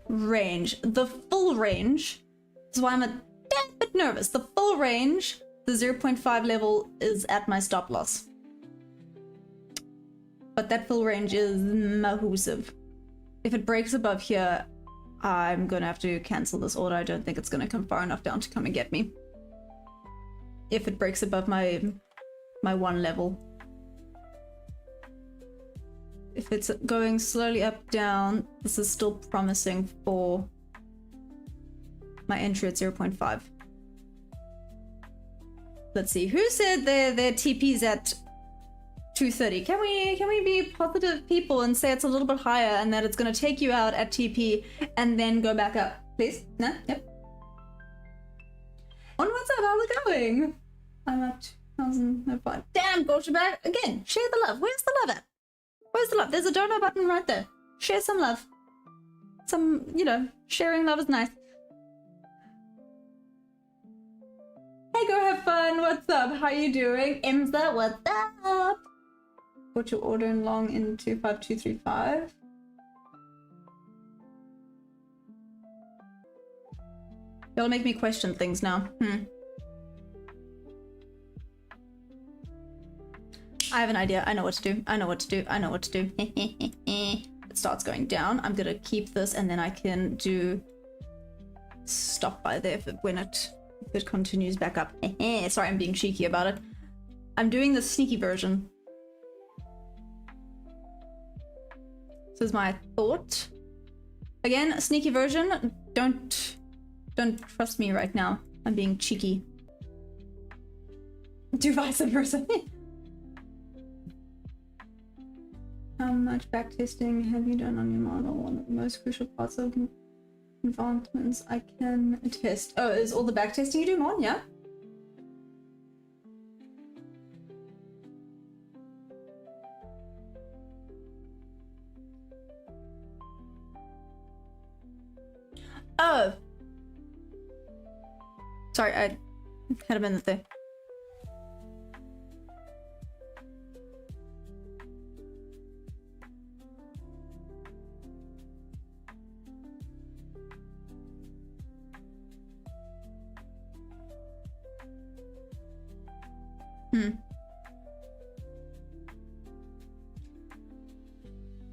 range. The full range is why I'm a damn bit nervous. The full range, the 0.5 level, is at my stop loss. But that full range is massive. If it breaks above here, I'm gonna have to cancel this order. I don't think it's gonna come far enough down to come and get me. If it breaks above my one level. If it's going slowly up, down, this is still promising for my entry at 0.5. Let's see. Who said their TP's at 230? Can we be positive people and say it's a little bit higher and that it's going to take you out at TP and then go back up, please? No? Yep. On what's up? How's it going? I'm at 2,005. Damn, Gotcha back again. Share the love. Where's the love at? Where's the love? There's a donor button right there. Share some love. Some, you know, sharing love is nice. Hey, go have fun. What's up? How you doing? Imza, what's up? Put your order in long in 25235. Y'all make me question things now. I have an idea. I know what to do. I know what to do. I know what to do. It starts going down. I'm gonna keep this and then I can do stop by there when it continues back up. Sorry, I'm being cheeky about it. I'm doing the sneaky version. This is my thought. Again, a sneaky version. Don't trust me right now. I'm being cheeky. Do vice versa. How much backtesting have you done on your model? One of the most crucial parts of advancements I can test. Oh, is all the backtesting you do on? Yeah. Oh. Sorry, I had a minute there.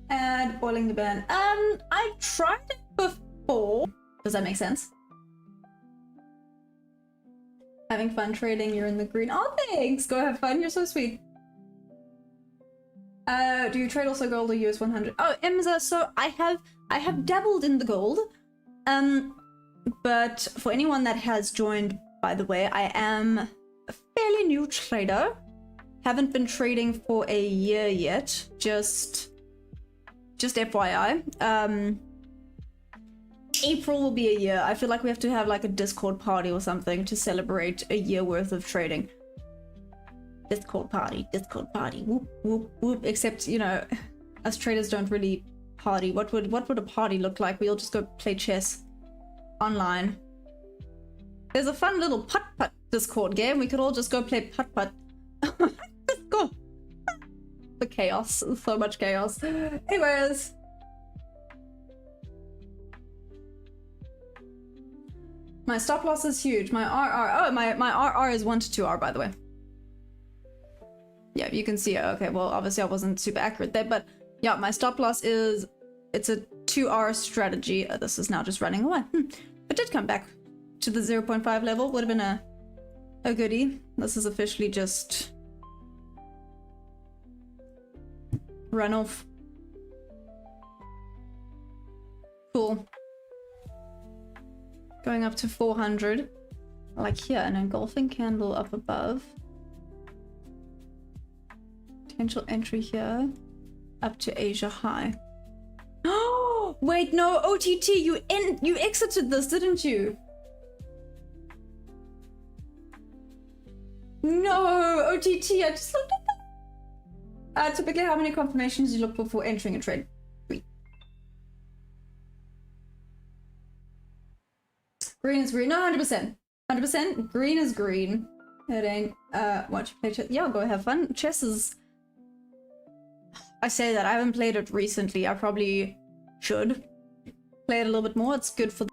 And boiling the band. I tried it before. Does that make sense? Having fun trading, you're in the green. Oh, thanks! Go have fun, you're so sweet. Do you trade also gold or US 100? Oh, Emza, so I have dabbled in the gold. But for anyone that has joined, by the way, I am a fairly new trader. Haven't been trading for a year yet, just FYI. April will be a year. I feel like we have to have like a Discord party or something to celebrate a year worth of trading. Discord party, whoop, whoop, whoop. Except, you know, us traders don't really party. What would a party look like? We'll just go play chess online. There's a fun little putt-putt Discord game. We could all just go play putt-putt. Discord. The chaos, so much chaos. Anyways. My stop loss is huge. My RR, oh, my RR is 1 to 2R, by the way. Yeah, you can see it. Okay, well, obviously I wasn't super accurate there, but yeah, my stop loss is, it's a 2R strategy. This is now just running away. It did come back to the 0.5 level. Would have been a goodie. This is officially just run off. Cool. Going up to 400. Like here, an engulfing candle up above. Potential entry here. Up to Asia high. Oh, wait, no, OTT, you exited this, didn't you? No, OTT, I just looked at that. Typically, how many confirmations do you look for before entering a trade? 3. Green is green. No, 100%. 100%. Green is green. It ain't. Watch you play chess. Yeah, go have fun. Chess is. I say that I haven't played it recently. I probably should play it a little bit more. It's good for.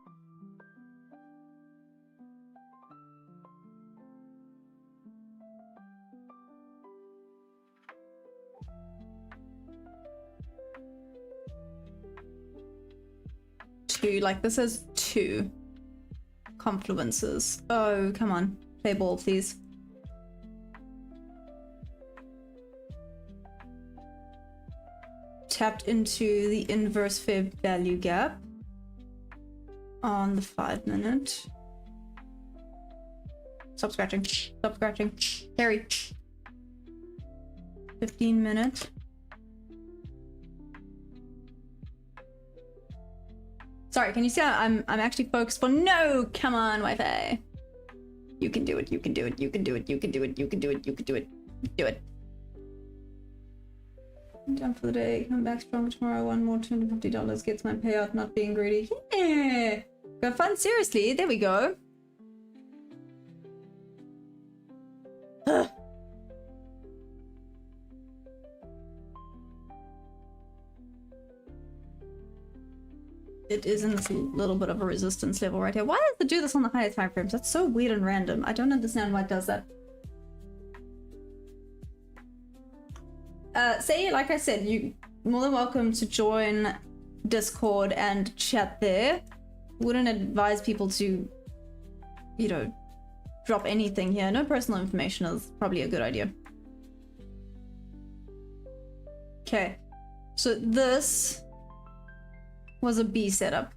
Two, like this has 2 confluences. Oh, come on. Play ball, please. Tapped into the inverse fair value gap on the 5-minute. Stop scratching. Stop scratching. Harry. 15-minute. Sorry, can you see I'm actually focused for no, come on, Wi-Fi. You can do it, you can do it, you can do it, you can do it, you can do it, you can do it. Do it. I'm done for the day. Come back strong tomorrow. One more $250 gets my payout, not being greedy. Yeah! Go fun, seriously. There we go. Ugh. It is in this little bit of a resistance level right here. Why does it do this on the higher time frames? That's so weird and random. I don't understand why it does that. Say, like I said, you're more than welcome to join Discord and chat there. Wouldn't advise people to, you know, drop anything here. No personal information is probably a good idea. Okay, so this was a B setup.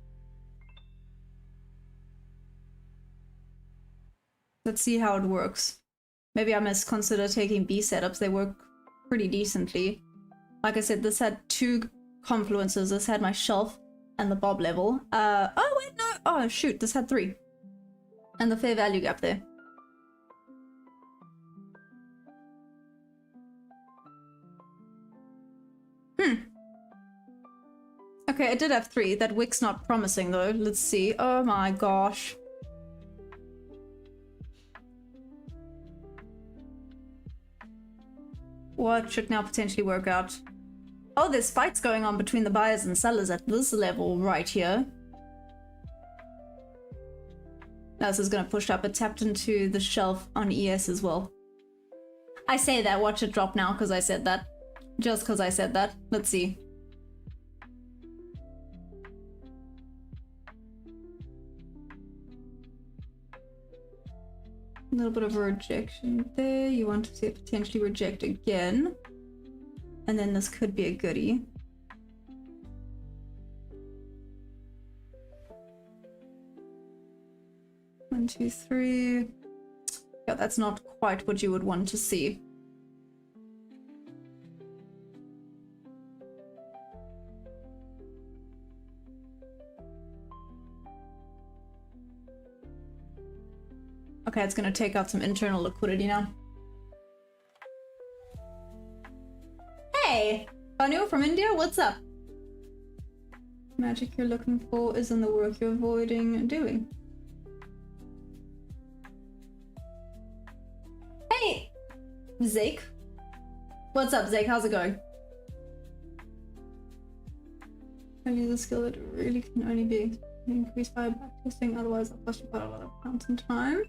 Let's see how it works. Maybe I must consider taking B setups. They work pretty decently. Like I said, this had 2 confluences. This had my shelf and the bob level. Oh wait, no. Oh shoot, this had 3. And the fair value gap there. Okay, it did have 3. That wick's not promising though. Let's see. Oh my gosh. What should now potentially work out? Oh, there's fights going on between the buyers and sellers at this level right here. Now this is going to push up. It tapped into the shelf on ES as well. I say that. Watch it drop now because I said that. Just because I said that. Let's see. A little bit of a rejection there. You want to see it potentially reject again. And then this could be a goodie. One, two, three. Yeah, that's not quite what you would want to see. Okay, it's gonna take out some internal liquidity now. Hey! Banu from India, what's up? Magic you're looking for is in the work you're avoiding doing. Hey! Zake. What's up, Zake? How's it going? I use a skill that really can only be Increase by backtesting, otherwise I'll cost you quite a lot of pounds and time.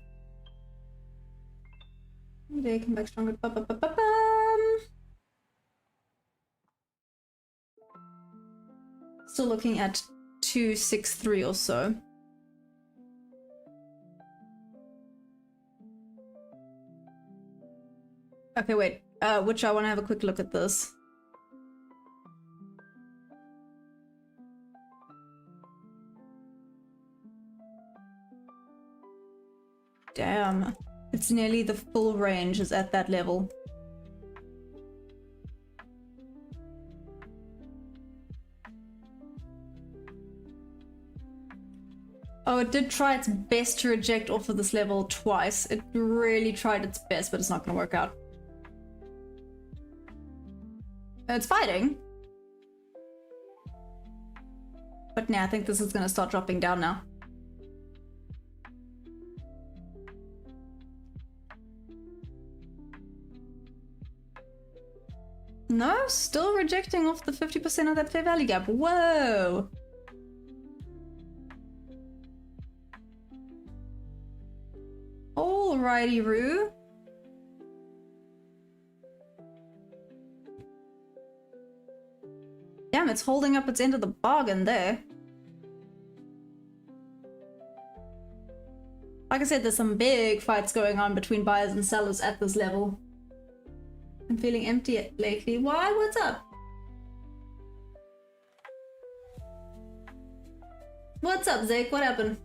They come back stronger. Still looking at 263 or so. Okay, wait. Which I want to have a quick look at this. Damn. It's nearly the full range is at that level. Oh, it did try its best to reject off of this level twice. It really tried its best, but it's not gonna work out. It's fighting. But now I think this is gonna start dropping down now. No, still rejecting off the 50% of that fair value gap. Whoa! Alrighty, Roo. Damn, it's holding up its end of the bargain there. Like I said, there's some big fights going on between buyers and sellers at this level. I'm feeling empty lately. Why? What's up? What's up, Zeke? What happened?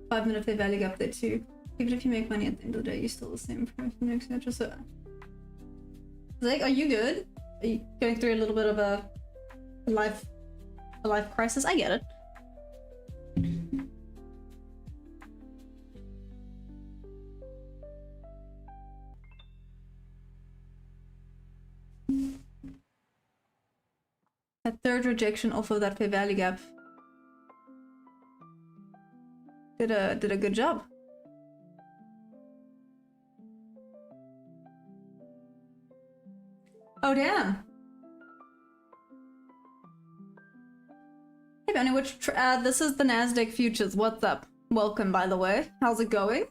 5-minute fair value gap there too. Even if you make money at the end of the day, you're still the same price, etc. So, Zeke, are you good? Are you going through a little bit of a life crisis? I get it. That third rejection off of that fair value gap did a good job. Oh damn! Hey Benny, this is the Nasdaq futures. What's up? Welcome, by the way. How's it going?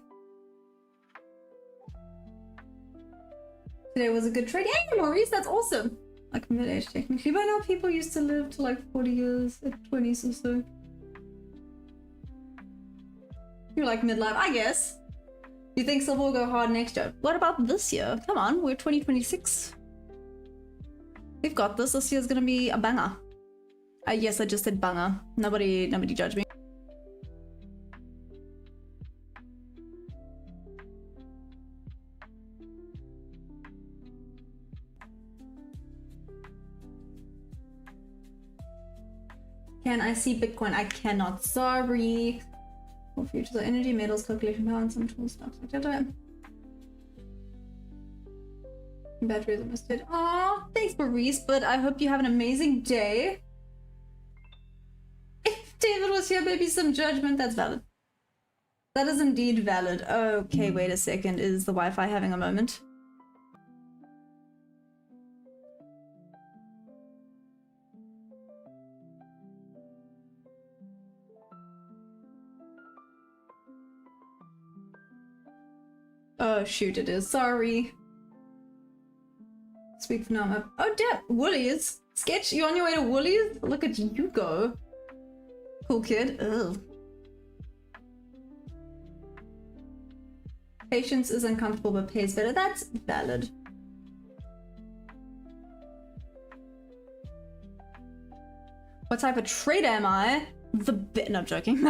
Today was a good trade. Hey Maurice, that's awesome. Like mid-age technically. By now people used to live to like 40 years, like 20s or so. You're like midlife, I guess. You think silver will go hard next year? What about this year? Come on, we're 2026. We've got this. This year's gonna be a banger. Yes, I just said banger. Nobody judge me. Can I see Bitcoin? I cannot. Sorry. For futures or energy, metals, calculation balance, and tool stocks, etc. Batteries almost dead. Aw, thanks, Maurice, but I hope you have an amazing day. If David was here, maybe some judgment. That's valid. That is indeed valid. Okay, wait a second. Is the Wi-Fi having a moment? Oh shoot, it is. Sorry. Speak for now. Oh damn, Woolies. Sketch, you on your way to Woolies? Look at you go. Cool kid. Ugh. Patience is uncomfortable but pays better. That's valid. What type of trader am I? No, I'm joking.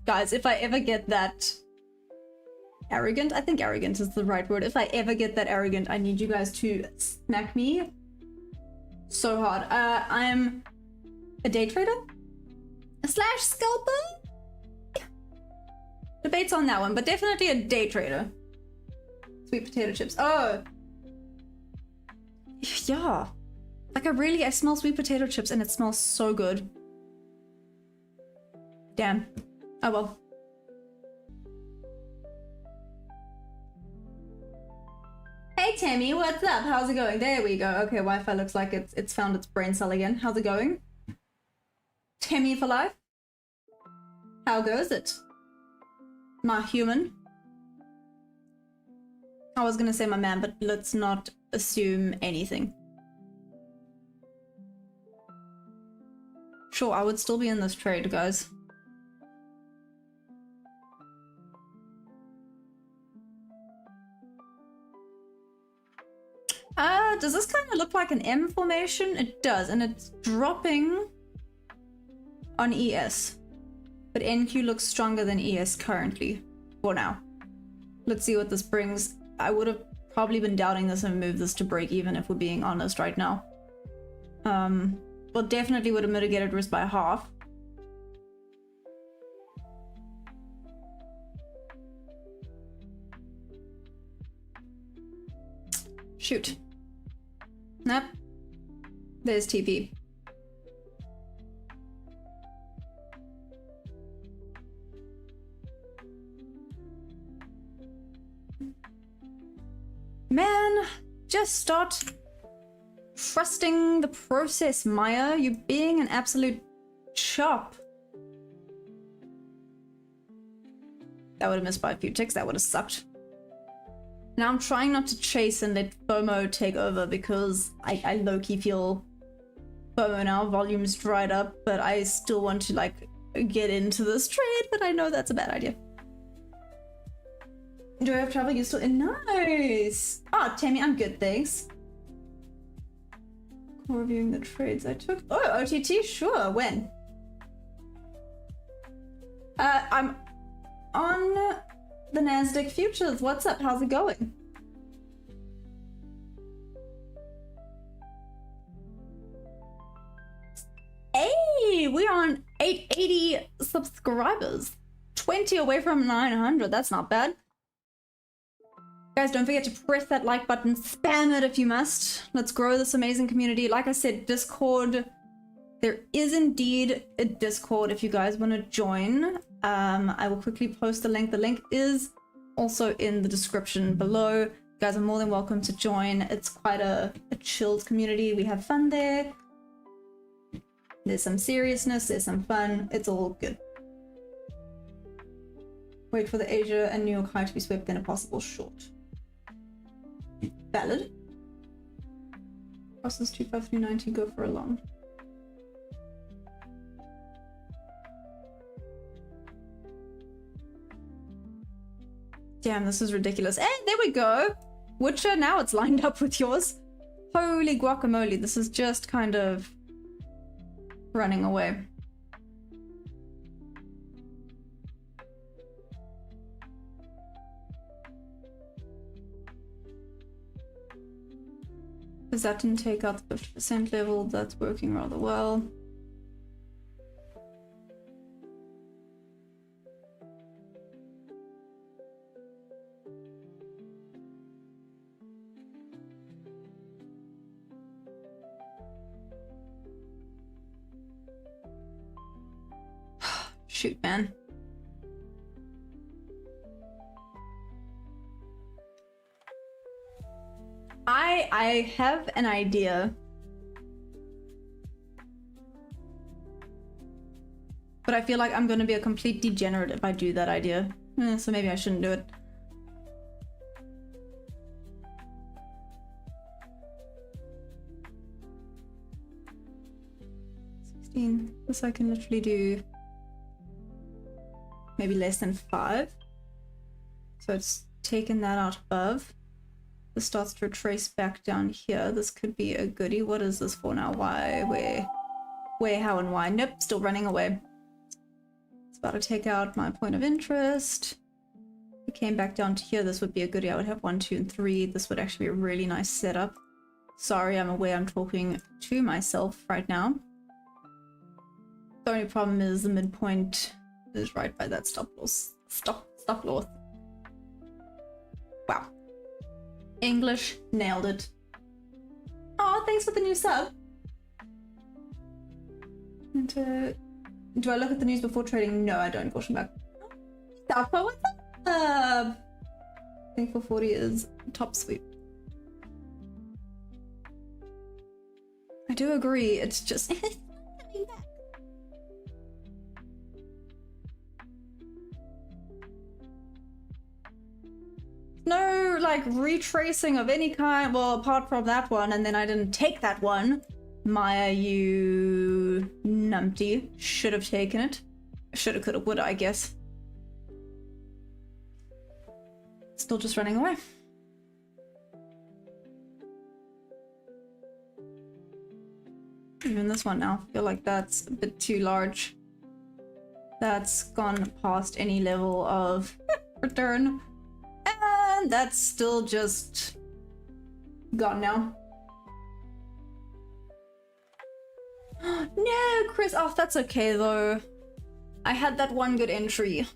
Guys, if I ever get that arrogant, I think arrogant is the right word. If I ever get that arrogant, I need you guys to smack me so hard. I'm a day trader / scalper. Debates on that one, but definitely a day trader. Sweet potato chips. Oh, yeah. Like I smell sweet potato chips and it smells so good. Damn. Oh well. Hey Tammy, what's up? How's it going? There we go. Okay, Wi-Fi looks like it's found its brain cell again. How's it going? Tammy for life? How goes it, my human? I was gonna say my man, but let's not assume anything. Sure, I would still be in this trade, guys. Does this kind of look like an M formation? It does, and it's dropping on ES. But NQ looks stronger than ES currently, for now. Let's see what this brings. I would have probably been doubting this and moved this to break even if we're being honest right now. Well, definitely would have mitigated risk by half. Shoot. Nope. There's TP. Man, just start trusting the process, Maya. You're being an absolute chop. That would have missed by a few ticks. That would have sucked. Now I'm trying not to chase and let FOMO take over because I low-key feel FOMO now. Volume's dried up, but I still want to like get into this trade, but I know that's a bad idea. Do I have travel? You still in? Nice! Oh, Tammy, I'm good, thanks. Reviewing the trades I took. Oh, OTT? Sure, when? I'm on the Nasdaq futures. What's up? How's it going? Hey, we're on 880 subscribers. 20 away from 900. That's not bad. Guys, don't forget to press that like button. Spam it if you must. Let's grow this amazing community. Like I said, Discord. There is indeed a Discord if you guys want to join. I will quickly post the link. The link is also in the description below. You guys are more than welcome to join. It's quite a chilled community. We have fun there. There's some seriousness, there's some fun. It's all good. Wait for the Asia and New York high to be swept, then a possible short. Valid. Process 25390, go for a long. Damn, this is ridiculous. And there we go. Witcher, now it's lined up with yours. Holy guacamole, this is just kind of running away. Because that didn't take out the 50% level, that's working rather well. Shoot, man. I have an idea. But I feel like I'm gonna be a complete degenerate if I do that idea. So maybe I shouldn't do it. This I can literally do maybe less than 5. So it's taken that out above. This starts to retrace back down here. This could be a goodie. What is this for now? Why? Where, how, and why? Nope, still running away. It's about to take out my point of interest. If it came back down to here, this would be a goodie. I would have 1, 2, and 3. This would actually be a really nice setup. Sorry, I'm aware I'm talking to myself right now. The only problem is the midpoint is right by that stop loss. Stop loss. Wow. English nailed it. Oh, thanks for the new sub. And do I look at the news before trading? No, I don't. Caution back. Alpha, what's up? I think 440 is top sweep. I do agree. It's just it's not coming back. like retracing of any kind. Well, apart from that one, and then I didn't take that one. Maya, you numpty. Should have taken it. Shoulda, coulda, woulda, I guess. Still just running away. Even this one now, I feel like that's a bit too large. That's gone past any level of return. And that's still just gone now. No, Chris. Oh, that's okay though. I had that one good entry.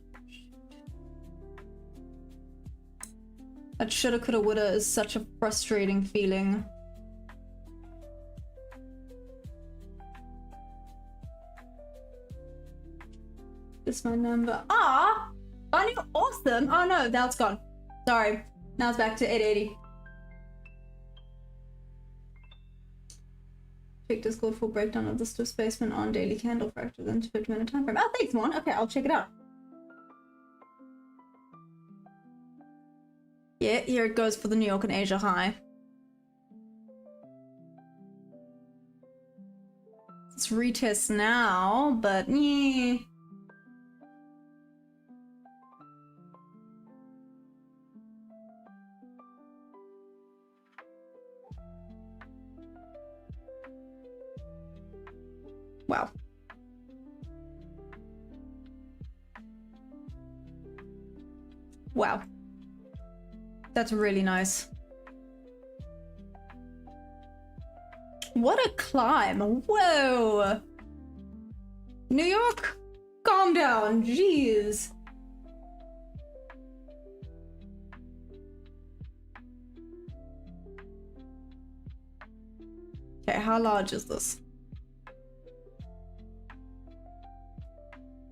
That shoulda, coulda, woulda is such a frustrating feeling. This my number. Ah! Bunny, awesome! Oh no, now it's gone. Sorry. Now it's back to 880. Check Discord for breakdown of the displacement on daily candle fractures into 50-minute time frame. Oh, thanks, Mon. Okay, I'll check it out. Yeah, here it goes for the New York and Asia high. Let's retest now, but yeah. Wow. Wow. That's really nice. What a climb. Whoa. New York, calm down. Jeez. Okay, how large is this?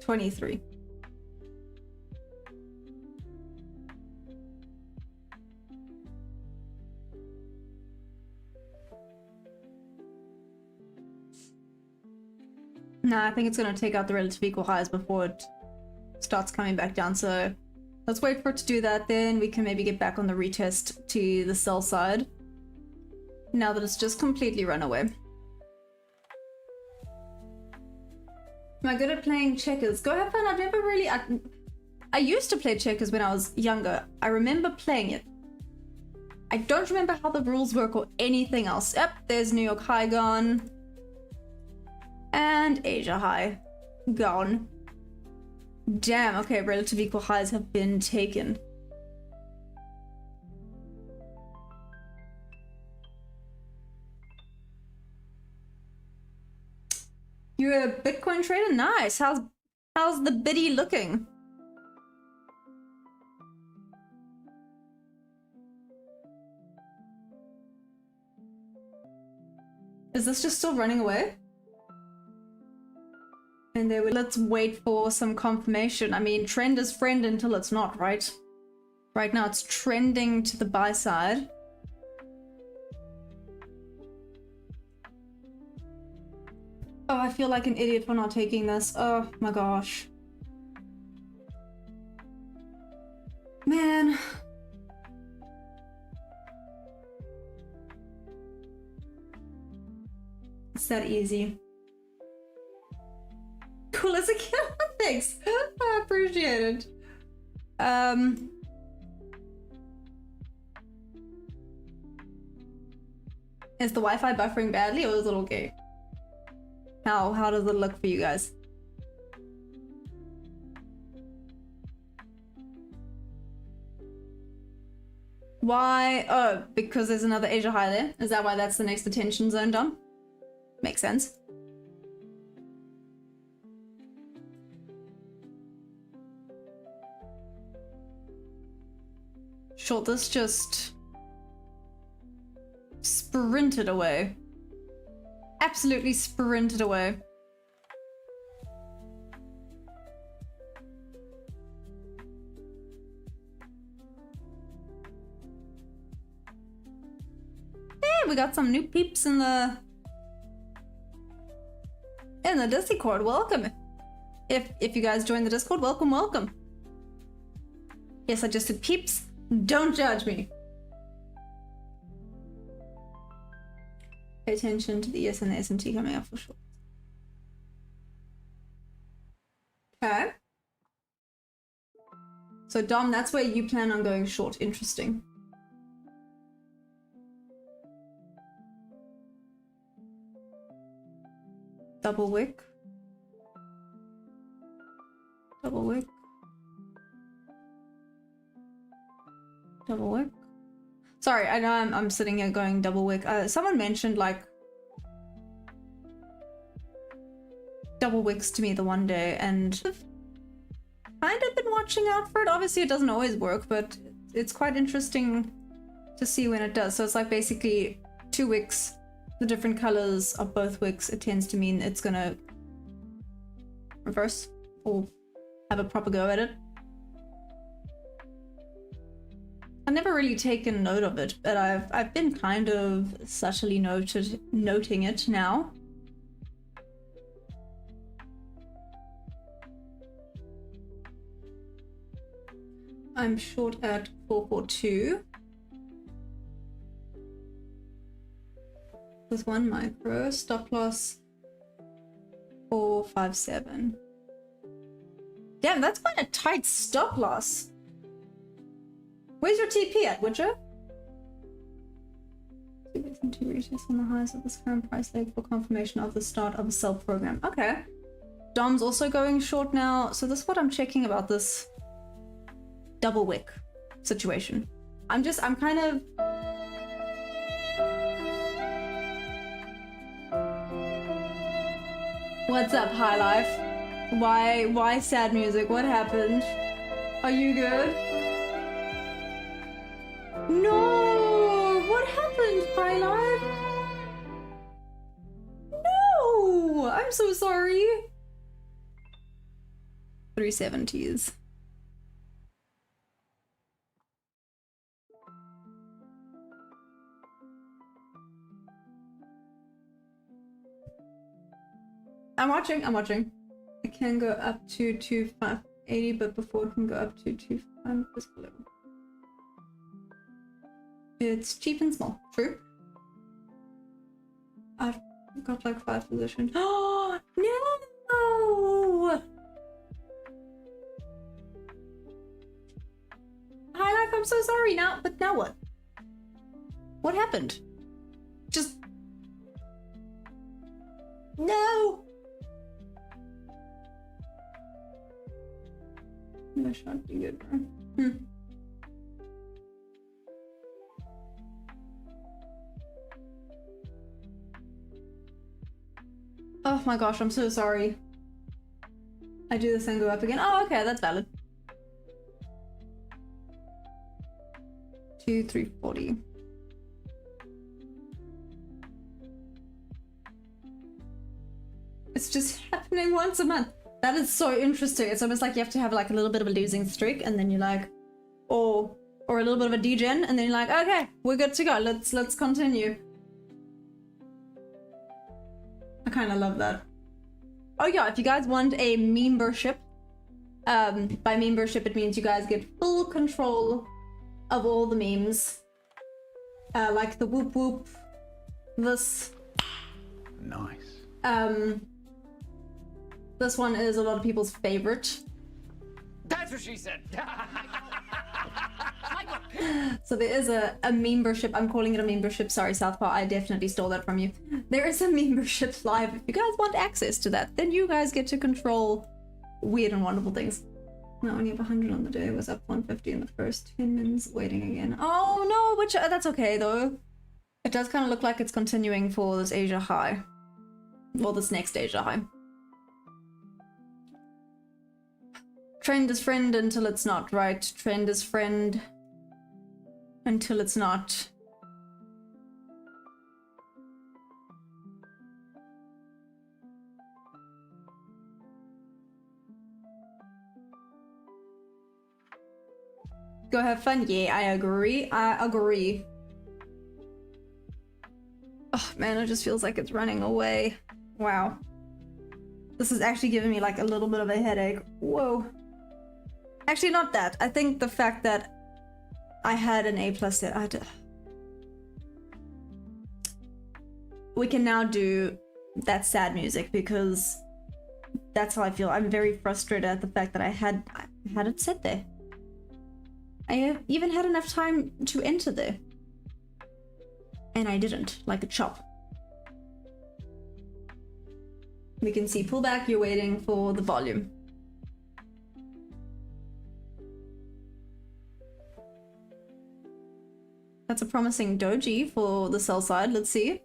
23. Nah, I think it's gonna take out the relative equal highs before it starts coming back down, so let's wait for it to do that, then we can maybe get back on the retest to the sell side. Now that it's just completely run away. Am I good at playing checkers? Go have fun. I've never really... I used to play checkers when I was younger. I remember playing it. I don't remember how the rules work or anything else. Yep, there's New York high gone. And Asia high gone. Damn, okay, relative equal highs have been taken. You're a Bitcoin trader? Nice. How's the biddy looking? Is this just still running away? And there we let's wait for some confirmation. I mean, trend is friend until it's not, right? Right now it's trending to the buy side. Oh, I feel like an idiot for not taking this. Oh my gosh. Man. It's that easy. Cool as a kid. Thanks. I appreciate it. Is the Wi-Fi buffering badly or is it okay? How does it look for you guys? Why? Oh, because there's another Asia high there. Is that why that's the next attention zone dump? Makes sense. Sure, this just sprinted away. Absolutely sprinted away. Hey, we got some new peeps in the Discord. Welcome. If you guys joined the Discord, welcome. Yes, I just said peeps. Don't judge me. Pay attention to the ES and the S&T coming up for sure. Okay. So Dom, that's where you plan on going short. Interesting. Double wick. Double wick. Double wick. Sorry, I know I'm sitting here going double wick. Someone mentioned like double wicks to me the one day, and I've kind of been watching out for it. Obviously, it doesn't always work, but it's quite interesting to see when it does. So it's like basically 2 wicks, the different colors of both wicks. It tends to mean it's gonna reverse or have a proper go at it. I've never really taken note of it, but I've been kind of subtly noting it now. I'm short at 442 with 1 micro, stop loss 457. Damn, that's quite a tight stop loss. Where's your TP at, Witcher? 2 weeks and 2 retest on the highs of this current price leg for confirmation of the start of a sell program. Okay. Dom's also going short now. So this is what I'm checking about this double wick situation. I'm kind of... What's up, High Life? Why sad music? What happened? Are you good? No! What happened, High Life? No! I'm so sorry. 370s. I'm watching. It can go up to 2580, but before it can go up to 25 just below. It's cheap and small. True. I've got like 5 positions. Oh no! Hi Life, I'm so sorry now, but now what? What happened? Just... No! That should be good, bro. Oh my gosh, I'm so sorry. I do this and go up again. Oh, okay, that's valid. 340. It's just happening once a month. That is so interesting. It's almost like you have to have like a little bit of a losing streak, and then you're like, or a little bit of a degen, and then you're like, okay, we're good to go. Let's continue. I kind of love that. Oh yeah, if you guys want a membership, by membership it means you guys get full control of all the memes, like the whoop whoop, this. Nice. This one is a lot of people's favorite. That's what she said. So there is a membership. I'm calling it a membership. Sorry, Southpaw. I definitely stole that from you. There is a membership live. If you guys want access to that, then you guys get to control weird and wonderful things. No, only have 100 on the day. It was up 150 in the first 10 minutes. Waiting again. Oh no, which that's okay though. It does kind of look like it's continuing for this Asia high. Well, this next Asia high. Trend is friend until it's not, right? Trend is friend until it's not. Go have fun. Yeah, I agree. I agree. Oh man, it just feels like it's running away. Wow. This is actually giving me like a little bit of a headache. Whoa. Actually, not that. I think the fact that I had an A+ set. we can now do that sad music because that's how I feel. I'm very frustrated at the fact that I had it set there. I even had enough time to enter there. And I didn't, like a chop. We can see pullback, you're waiting for the volume. That's a promising doji for the sell side, let's see.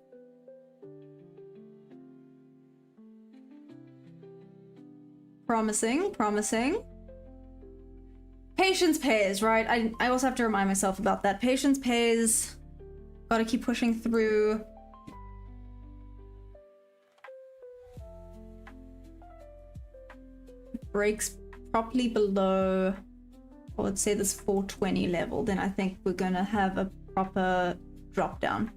Promising, promising. Patience pays, right? I also have to remind myself about that. Patience pays. Gotta keep pushing through. Breaks properly below, I would say, this 420 level, then I think we're gonna have a proper drop down.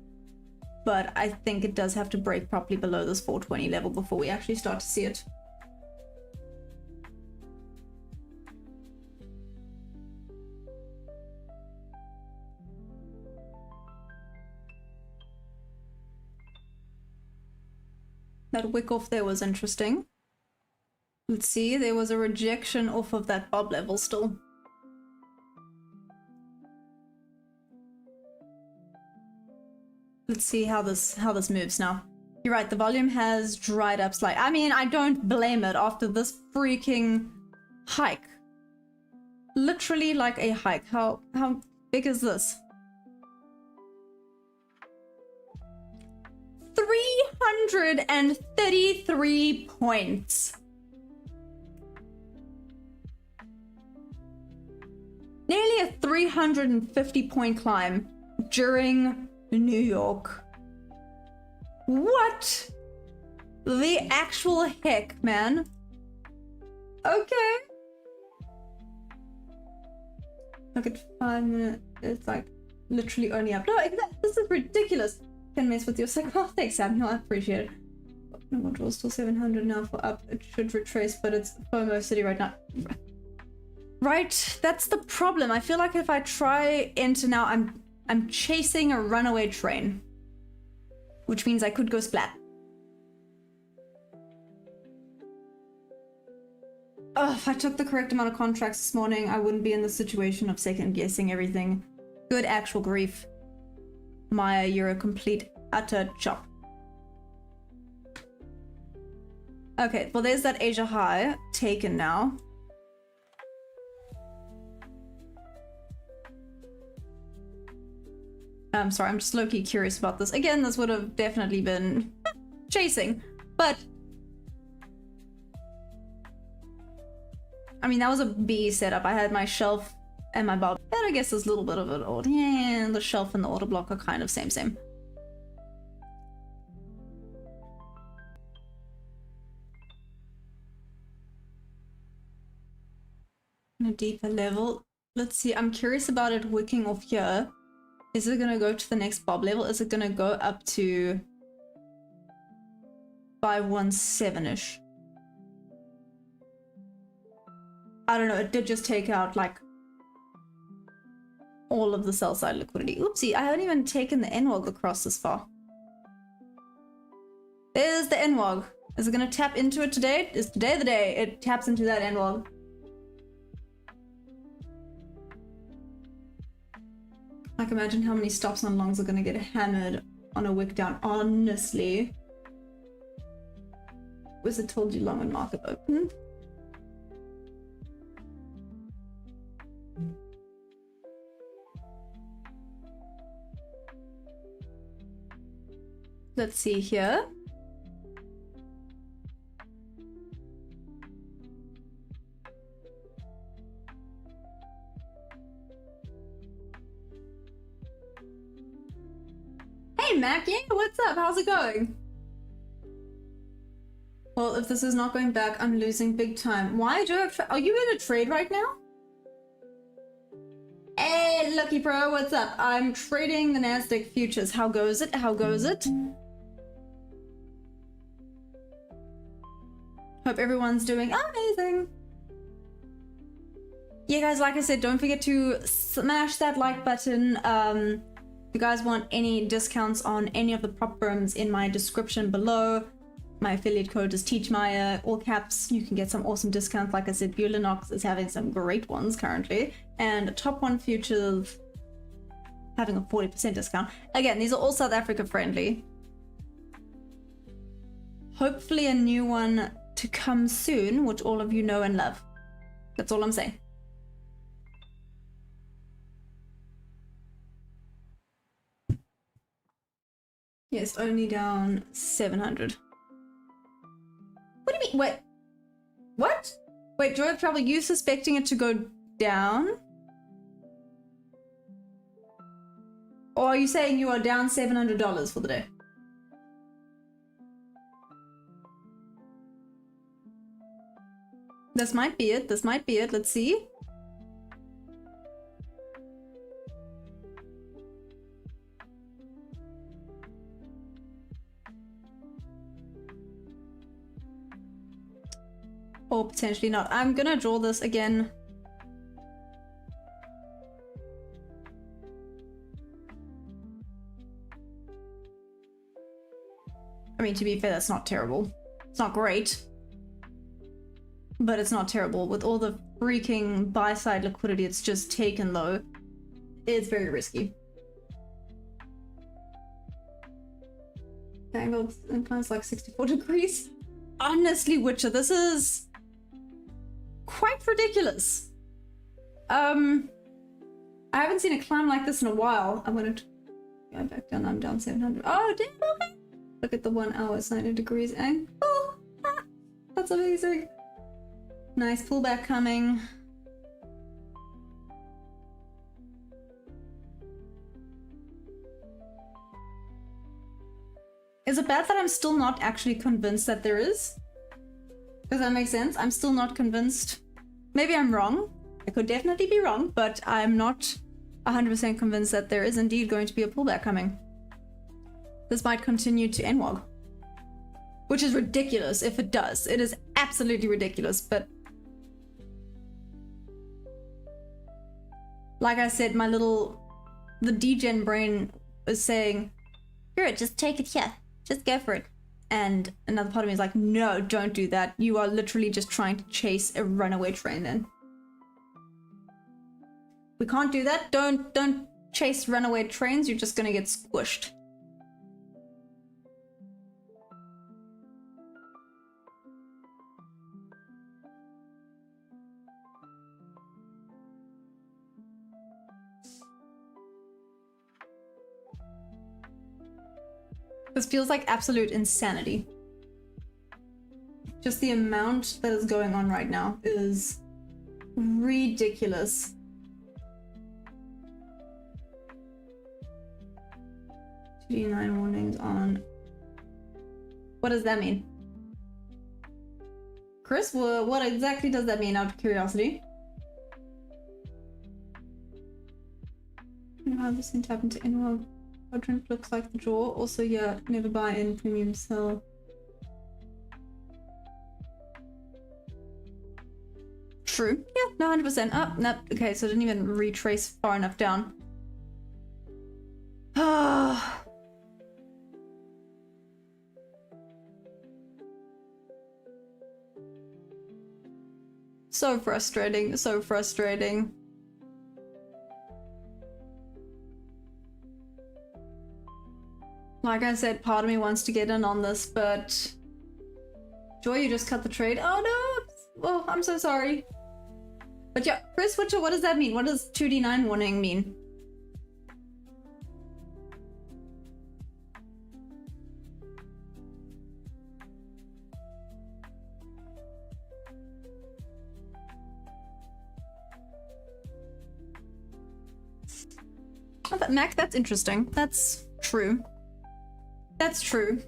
But I think it does have to break properly below this 420 level before we actually start to see it. That wick off there was interesting. Let's see, there was a rejection off of that bob level still. Let's see how this moves now. You're right, the volume has dried up slightly. I mean, I don't blame it after this freaking hike. Literally like a hike. How big is this? 333 points. Nearly a 350 point climb during New York. What the actual heck, man? Okay. Look at 5 minutes. It's like literally only up. No, this is ridiculous. Can mess with your second. Oh, thanks, Samuel. I appreciate it. No more draws till 700 now for up. It should retrace, but it's FOMO city right now. Right, that's the problem. I feel like if I try enter now, I'm chasing a runaway train, which means I could go splat. Oh, if I took the correct amount of contracts this morning, I wouldn't be in the situation of second guessing everything. Good actual grief. Maya, you're a complete utter chop. Okay, well there's that Asia high taken now. I'm sorry, I'm just low-key curious about this. Again, this would have definitely been chasing, but I mean, that was a B setup. I had my shelf and my bob. And I guess there's a little bit of an order. Yeah, the shelf and the order block are kind of same. On a deeper level. Let's see, I'm curious about it wicking off here. Is it gonna go to the next bob level? Is it gonna go up to 517-ish? I don't know, it did just take out like all of the sell side liquidity. Oopsie, I haven't even taken the NWOG across this far. There's the NWOG. Is it gonna tap into it today? Is today the day it taps into that NWOG? Like, imagine how many stops on longs are gonna get hammered on a wick down, honestly. Was it told you long when market open? Let's see here. Hey Mac, yeah, what's up? How's it going? Well, if this is not going back, I'm losing big time. Why do I have are you in a trade right now? Hey, Lucky Pro, what's up? I'm trading the Nasdaq futures. How goes it? How goes it? Hope everyone's doing amazing. Yeah, guys, like I said, don't forget to smash that like button. If you guys want any discounts on any of the prop firms in my description below, my affiliate code is TeachMaya, all caps. You can get some awesome discounts. Like I said, Violin is having some great ones currently. And Top One Futures having a 40% discount. Again, these are all South Africa friendly. Hopefully a new one to come soon, which all of you know and love. That's all I'm saying. Yes, only down 700. What do you mean? Wait. What? Wait, Joy of Travel, you suspecting it to go down? Or are you saying you are down $700 for the day? This might be it. This might be it. Let's see. Or potentially not. I'm gonna draw this again. I mean, to be fair, that's not terrible. It's not great. But it's not terrible. With all the freaking buy-side liquidity it's just taken though, it's very risky. The angle inclines like 64 degrees. Honestly, Witcher, this is quite ridiculous. I haven't seen a climb like this in a while. I'm gonna go back down. I'm down 700. Oh, damn, okay. Look at the 1 hour, it's 90 degrees angle. Oh, that's amazing. Nice pullback coming. Is it bad that I'm still not actually convinced that there is? Does that make sense? I'm still not convinced. Maybe I'm wrong. I could definitely be wrong, but I'm not 100% convinced that there is indeed going to be a pullback coming. This might continue to NWOG. Which is ridiculous if it does. It is absolutely ridiculous, but like I said, the degen brain is saying, sure, just take it here. Just go for it. And another part of me is like, no, don't do that. You are literally just trying to chase a runaway train then. We can't do that. Don't chase runaway trains. You're just gonna get squished. This feels like absolute insanity. Just the amount that is going on right now is ridiculous. $2D9 warnings on. What does that mean? Chris, what exactly does that mean, out of curiosity? 25% tap into NWOG. Quadrant looks like the draw. Also, yeah, never buy in, premium sell. True. Yeah, no, 100%. Oh, no. Okay, so I didn't even retrace far enough down. Ah. So frustrating, so frustrating. Like I said, part of me wants to get in on this, but Joy, you just cut the trade. Oh no! Well, I'm so sorry. But yeah, Chris Witcher, what does that mean? What does 2D9 warning mean? Oh, but Mac, that's interesting. That's true. That's true.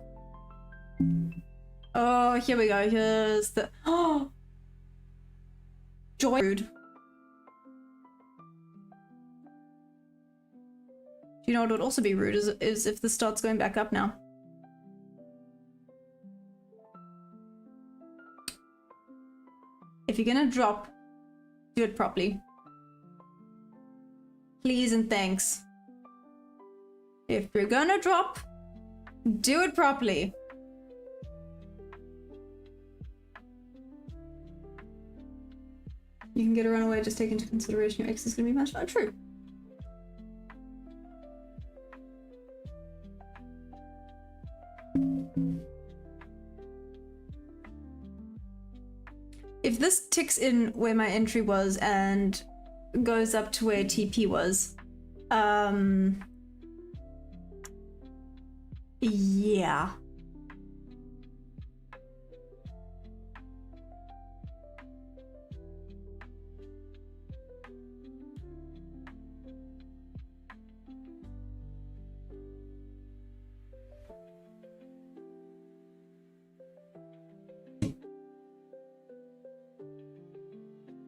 Oh, here we go. Here's the... Oh! Joy. Rude. Do you know what would also be rude is if this starts going back up now. If you're gonna drop, do it properly. Please and thanks. If you're gonna drop, do it properly. You can get a runaway, just take into consideration your ex is gonna be much. Oh, true. If this ticks in where my entry was and goes up to where TP was, yeah.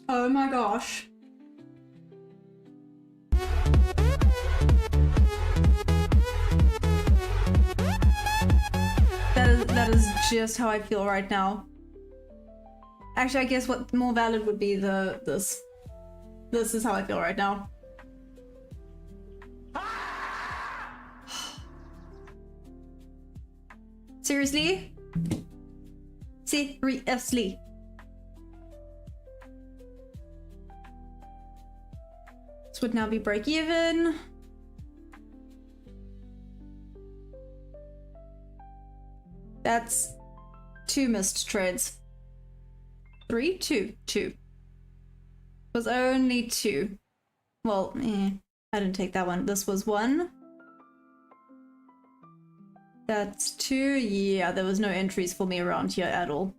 Oh my gosh. That is just how I feel right now. Actually, I guess what more valid would be this. This is how I feel right now. Seriously? Seriously? This would now be break even. That's 2 missed trades. 3, 2, 2. It was only 2. Well, I didn't take that one. This was 1. That's 2. Yeah, there was no entries for me around here at all.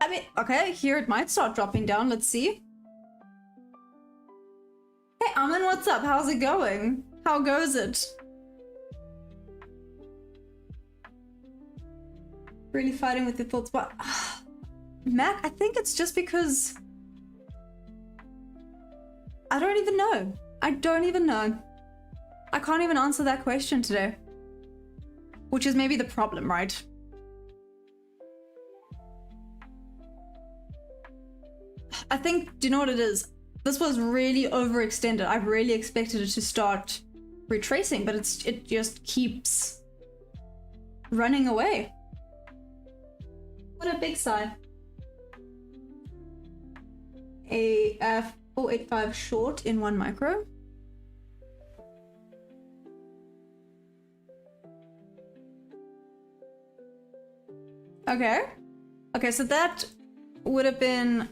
I mean, okay, here it might start dropping down. Let's see. Hey, Amin, what's up? How's it going? How goes it? Really fighting with your thoughts, but Mac, I think it's just because I don't even know. I don't even know. I can't even answer that question today. Which is maybe the problem, right? I think, do you know what it is? This was really overextended. I really expected it to start retracing, but it just keeps running away. What a big sigh. A 485 short in 1 micro. Okay. Okay, so that would have been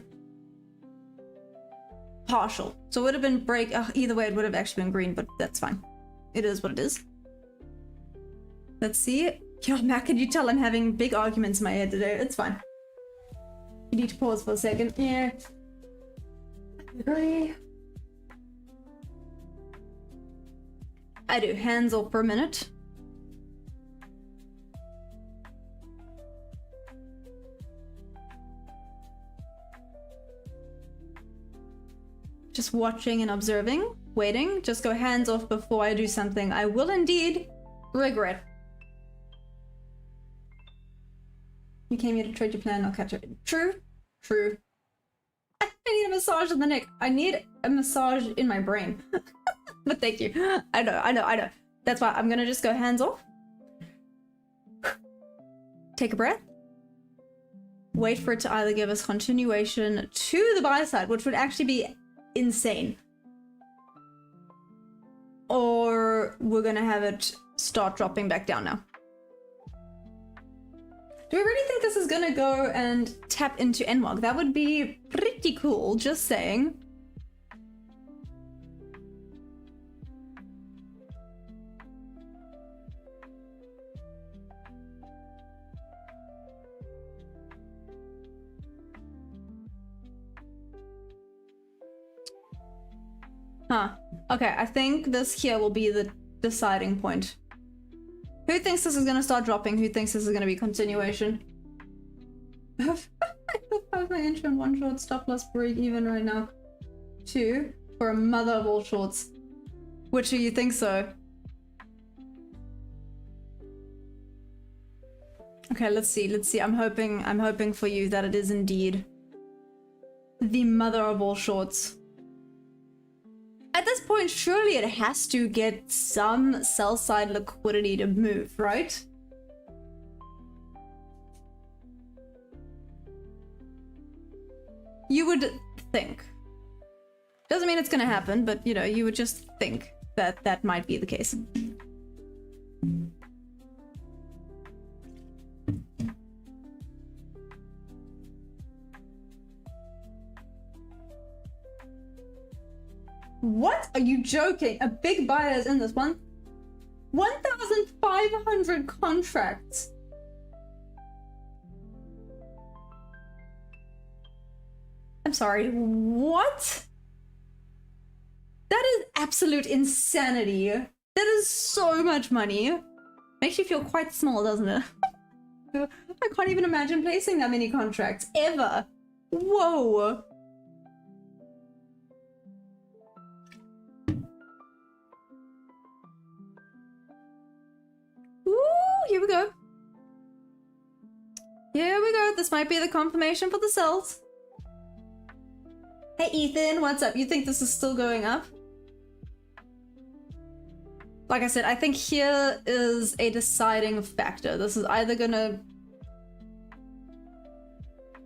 partial. So it would have been break. Either way, it would have actually been green, but that's fine. It is what it is. Let's see. Yo, Matt, can you tell I'm having big arguments in my head today? It's fine. You need to pause for a second. Yeah. I agree. I do. Hands off for a minute. Just watching and observing, waiting. Just go hands off before I do something I will indeed regret. You came here to trade your plan, I'll catch it. True, true. I need a massage in the neck. I need a massage in my brain. But thank you. I know. That's why I'm gonna just go hands off. Take a breath. Wait for it to either give us continuation to the buy side, which would actually be insane, or we're gonna have it start dropping back down now. Do we really think this is gonna go and tap into NMOG? That would be pretty cool, just saying. Huh. Okay, I think this here will be the deciding point. Who thinks this is gonna start dropping? Who thinks this is gonna be continuation? I have my entry on 1 short, stop loss break even right now. 2 for a mother of all shorts. Which do you think so? Okay, let's see. Let's see. I'm hoping for you that it is indeed the mother of all shorts. At this point, surely it has to get some sell-side liquidity to move, right? You would think. Doesn't mean it's gonna happen, but you know, you would just think that that might be the case. What? Are you joking? A big buyer is in this one. 1,500 contracts. I'm sorry, what? That is absolute insanity. That is so much money. Makes you feel quite small, doesn't it? I can't even imagine placing that many contracts, ever. Whoa. Ooh, here we go. Here we go. This might be the confirmation for the sells. Hey Ethan, what's up? You think this is still going up? Like I said, I think here is a deciding factor. This is either gonna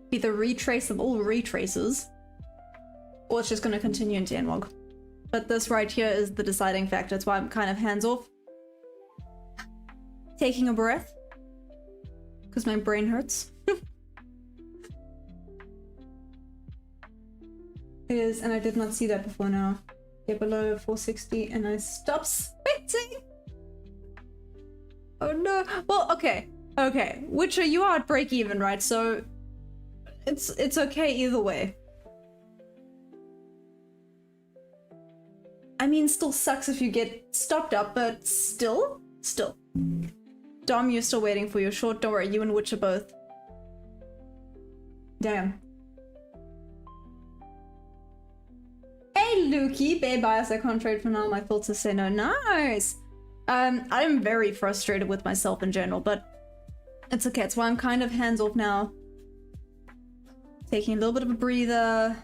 be the retrace of all retraces, or it's just gonna continue into NWOG. But this right here is the deciding factor. That's why I'm kind of hands off. Taking a breath. Because my brain hurts. It is, and I did not see that before now. Get below 460 and I stop specting. Oh no. Well, okay. Okay. Witcher, you are at break even, right? So it's okay either way. I mean, still sucks if you get stopped up, but still. Dom, you're still waiting for your short. Don't worry, you and Witcher both. Damn. Hey Lukey, Bay bias, I can't trade for now. My filters say no. Nice. I'm very frustrated with myself in general, but it's okay. It's why I'm kind of hands off now. Taking a little bit of a breather.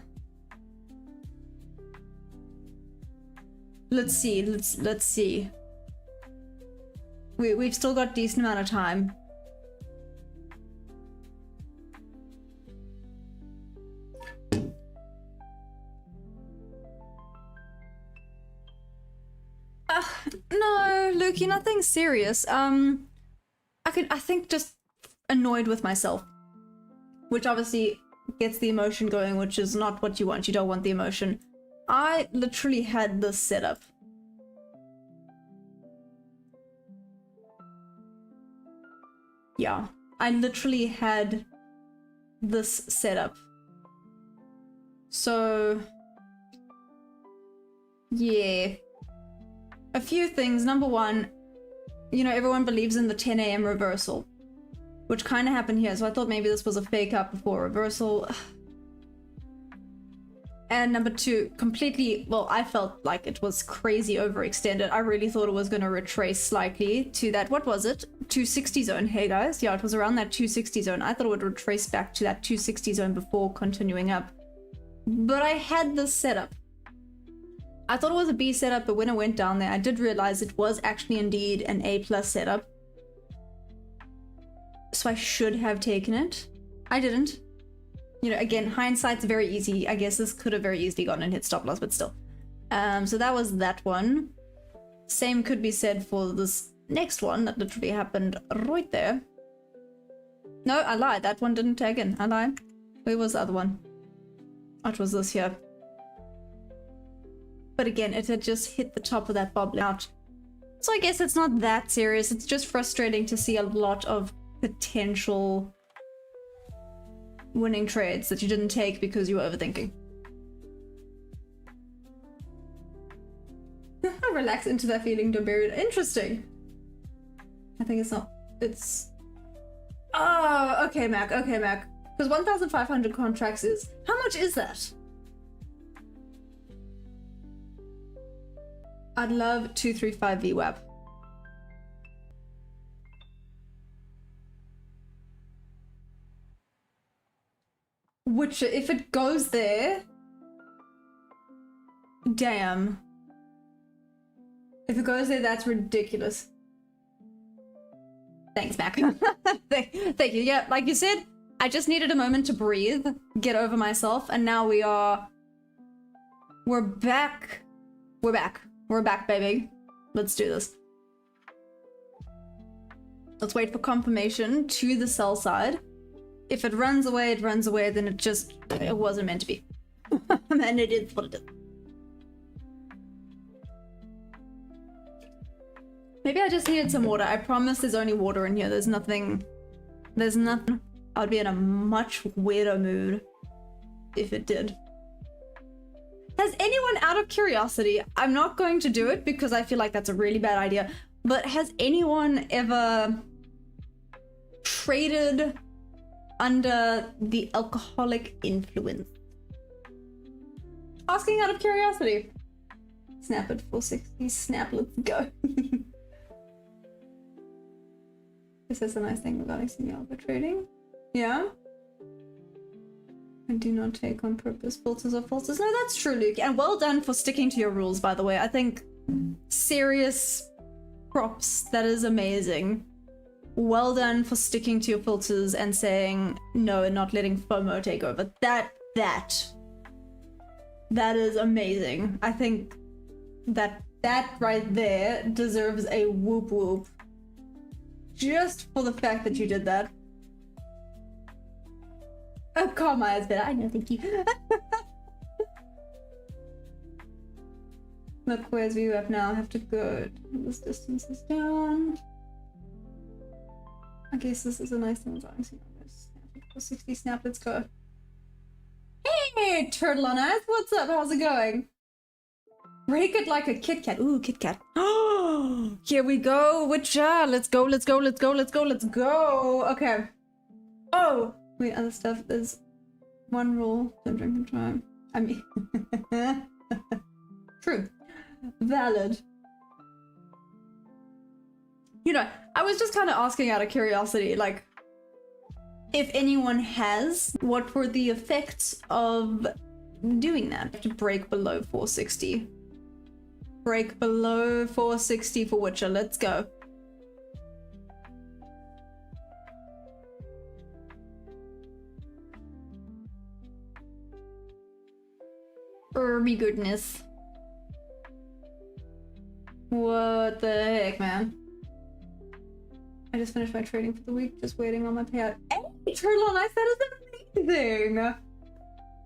Let's see. Let's see. We've still got a decent amount of time. No, Lukey, nothing serious. I think just annoyed with myself, which obviously gets the emotion going, which is not what you want. You don't want the emotion. I literally had this setup. Yeah, I literally had this setup. So, yeah. A few things. Number one, you know, everyone believes in the 10 a.m. reversal, which kind of happened here. So I thought maybe this was a fake up before reversal. And number two, completely, well, I felt like it was crazy overextended. I really thought it was going to retrace slightly to that, what was it? 260 zone. Hey guys, yeah, it was around that 260 zone. I thought it would retrace back to that 260 zone before continuing up. But I had this setup. I thought it was a B setup, but when I went down there, I did realize it was actually indeed an A+ setup. So I should have taken it. I didn't. You know, again, hindsight's very easy. I guess this could have very easily gotten a hit stop loss, but still. So that was that one. Same could be said for this next one that literally happened right there. No, I lied. That one didn't tag in. I lied. Where was the other one? What was this here? But again, it had just hit the top of that bobbling out. So I guess it's not that serious. It's just frustrating to see a lot of potential winning trades that you didn't take because you were overthinking. Relax into that feeling, don't bury it. Interesting. I think it's not. It's. Oh, okay, Mac. Okay, Mac. Because 1,500 contracts is. How much is that? I'd love 235 VWAP. which if it goes there, damn. If it goes there, that's ridiculous. Thanks, Mac. Thank you. Yeah, like you said, I just needed a moment to breathe, get over myself, and now we're back. We're back. We're back, baby. Let's do this. Let's wait for confirmation to the sell side. If it runs away, then it wasn't meant to be. And it is what it is. Maybe I just needed some water. I promise there's only water in here. There's nothing. I'd be in a much weirder mood if it did. Has anyone, out of curiosity, I'm not going to do it because I feel like that's a really bad idea, but has anyone ever traded under the alcoholic influence? Asking out of curiosity. Snap at 460. Snap, let's go. This is a nice thing regarding semi-alpha trading. Yeah? I do not take on purpose filters or falters. No, that's true, Luke. And well done for sticking to your rules, by the way. I think serious props. That is amazing. Well done for sticking to your filters and saying no and not letting FOMO take over. That is amazing. I think that right there deserves a whoop whoop. Just for the fact that you did that. Oh, calm my eyes better. I know, thank you. Look, where's view up now? I have to go. This distance is down. I guess this is a nice thing. 460 snap, let's go. Hey, turtle on eyes, what's up? How's it going? Break it like a Kit Kat. Ooh, Kit Kat. Oh, here we go, Witcher. Let's go, let's go, let's go, let's go, let's go. Okay. Oh, wait, other stuff. There's one rule. Don't drink and drive. I mean, true. Valid. You know, I was just kind of asking out of curiosity, like, if anyone has, what were the effects of doing that? To break below 460. Break below 460 for Witcher. Let's go. Me goodness. What the heck, man? I just finished my trading for the week, just waiting on my payout. Hey, Turtle on Ice, that is amazing!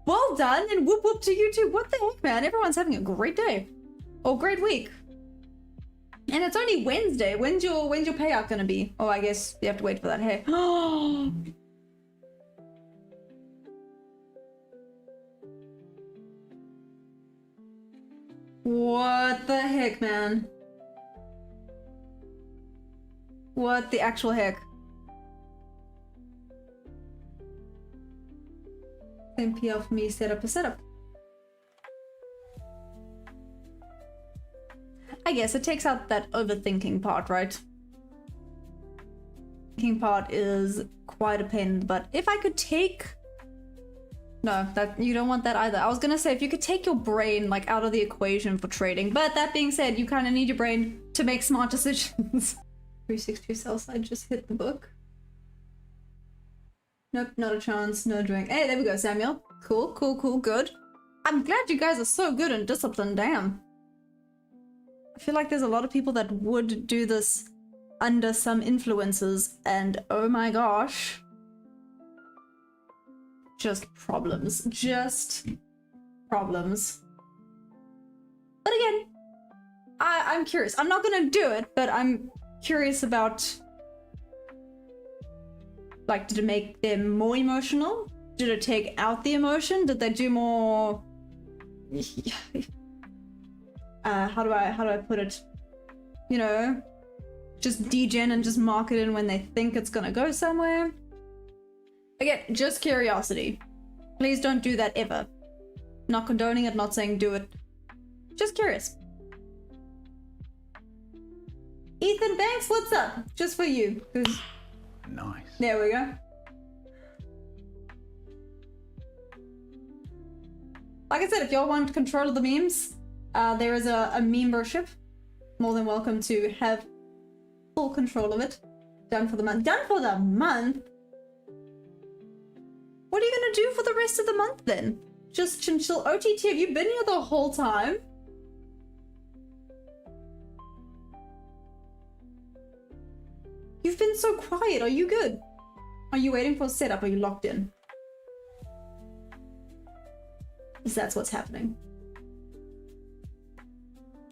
Well done, and whoop whoop to you too. What the heck, man? Everyone's having a great day. Or great week. And it's only Wednesday. When's your payout gonna be? Oh, I guess you have to wait for that. Hey. What the heck, man? What the actual heck? Same PL for me, setup. I guess it takes out that overthinking part, right? Thinking part is quite a pain, but if I could take... No, that you don't want that either. I was gonna say, if you could take your brain like out of the equation for trading, but that being said, you kind of need your brain to make smart decisions. 362 sell side just hit the book. Nope, not a chance, no drink. Hey, there we go, Samuel. Cool, good. I'm glad you guys are so good and disciplined, damn. I feel like there's a lot of people that would do this under some influences, and oh my gosh. Just problems. But again, I'm curious. I'm not gonna do it, but I'm curious about, like, did it make them more emotional? Did it take out the emotion? Did they do more... how do I put it? You know, just degen and just mark it in when they think it's gonna go somewhere. Again, just curiosity. Please don't do that ever. Not condoning it, not saying do it. Just curious. Ethan Banks, what's up? Just for you. Nice. There we go. Like I said, if y'all want control of the memes, there is a membership. More than welcome to have full control of it. Done for the month. Done for the month? What are you gonna do for the rest of the month then? Just chill. OTT, have you been here the whole time? You've been so quiet. Are you good? Are you waiting for a setup? Are you locked in? Because that's what's happening.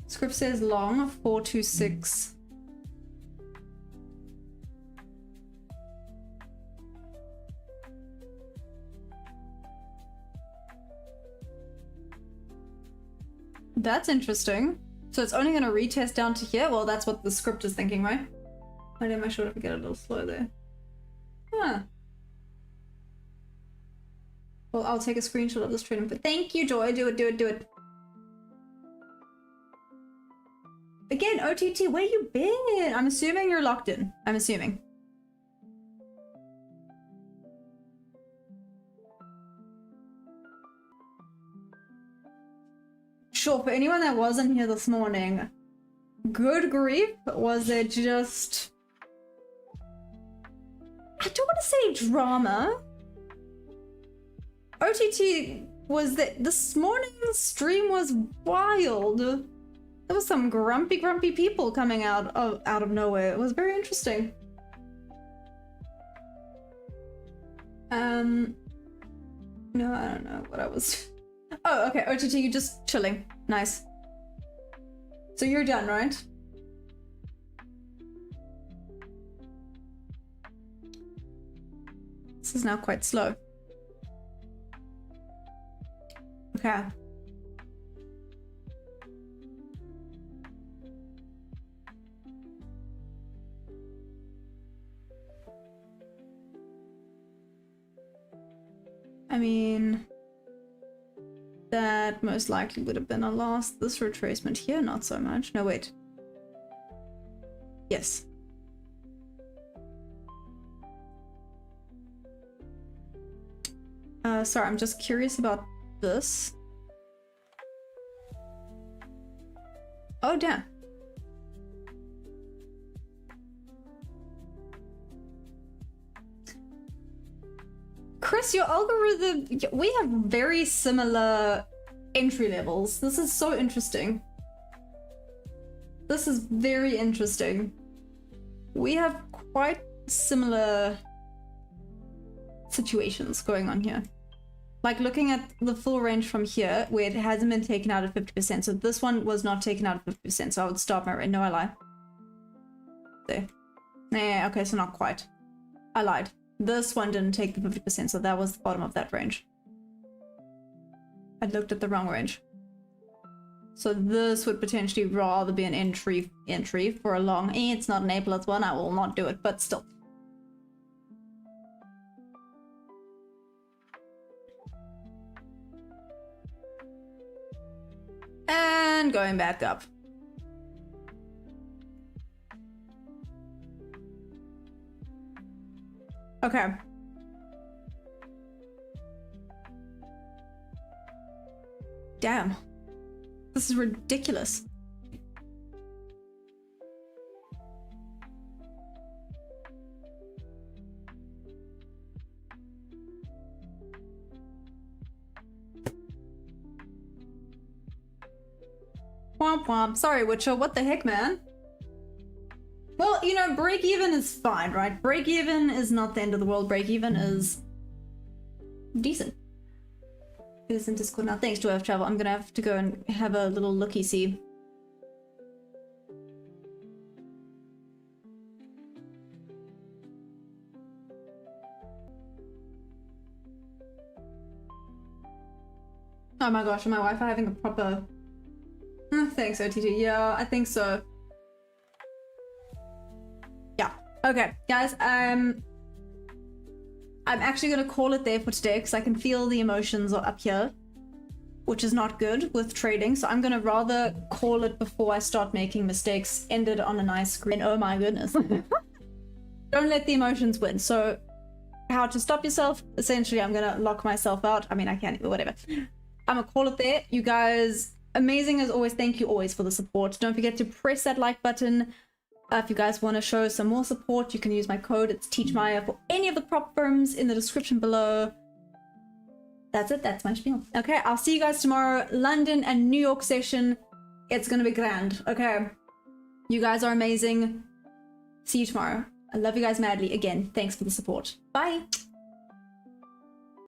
Script says long 426. That's interesting. So it's only going to retest down to here? Well, that's what the script is thinking, right? Maybe I should have get a little slow there. Huh. Well, I'll take a screenshot of this trading. But thank you, Joy. Do it, do it, do it. Again, OTT, where you been? I'm assuming you're locked in. I'm assuming. Sure, for anyone that wasn't here this morning, good grief, was it just... I don't want to say drama. OTT was that this morning's stream was wild. There was some grumpy people coming out of nowhere. It was very interesting. No, I don't know what I was... Oh, okay, OTT, you just chilling. Nice. So you're done, right? This is now quite slow. Okay. I mean... that most likely would have been a loss. This retracement here, not so much. No, wait. Yes. Sorry, I'm just curious about this. Oh, damn. Chris, your algorithm, we have very similar entry levels. This is so interesting. This is very interesting. We have quite similar situations going on here. Like looking at the full range from here, where it hasn't been taken out at 50%. So this one was not taken out at 50%. So I would start my range. No, I lie. There. Nah, okay, so not quite. I lied. This one didn't take the 50%, so that was the bottom of that range. I looked at the wrong range. So this would potentially rather be an entry for a long. It's not an A+1, I will not do it, but still. And going back up. Okay. Damn. This is ridiculous. Womp womp. Sorry, Witcher. What the heck, man? Well, you know, break even is fine, right? Break even is not the end of the world. Break even is decent. It is in Discord now. Thanks, Joy of Travel. I'm gonna have to go and have a little looky-see. Oh my gosh, am my Wi-Fi having a proper... thanks, OTT. Yeah, I think so. Yeah. Okay, guys, I'm actually gonna call it there for today because I can feel the emotions are up here, which is not good with trading. So I'm gonna rather call it before I start making mistakes, end it on a nice screen. Oh my goodness. Don't let the emotions win. So how to stop yourself? Essentially, I'm gonna lock myself out. I mean, I can't, but whatever. I'm gonna call it there. You guys, amazing as always. Thank you always for the support. Don't forget to press that like button. If you guys want to show some more support, you can use my code. It's TeachMaya for any of the prop firms in the description below. That's it. That's my spiel. Okay, I'll see you guys tomorrow. London and New York session. It's gonna be grand. Okay, you guys are amazing. See you tomorrow. I love you guys madly. Again, thanks for the support. Bye.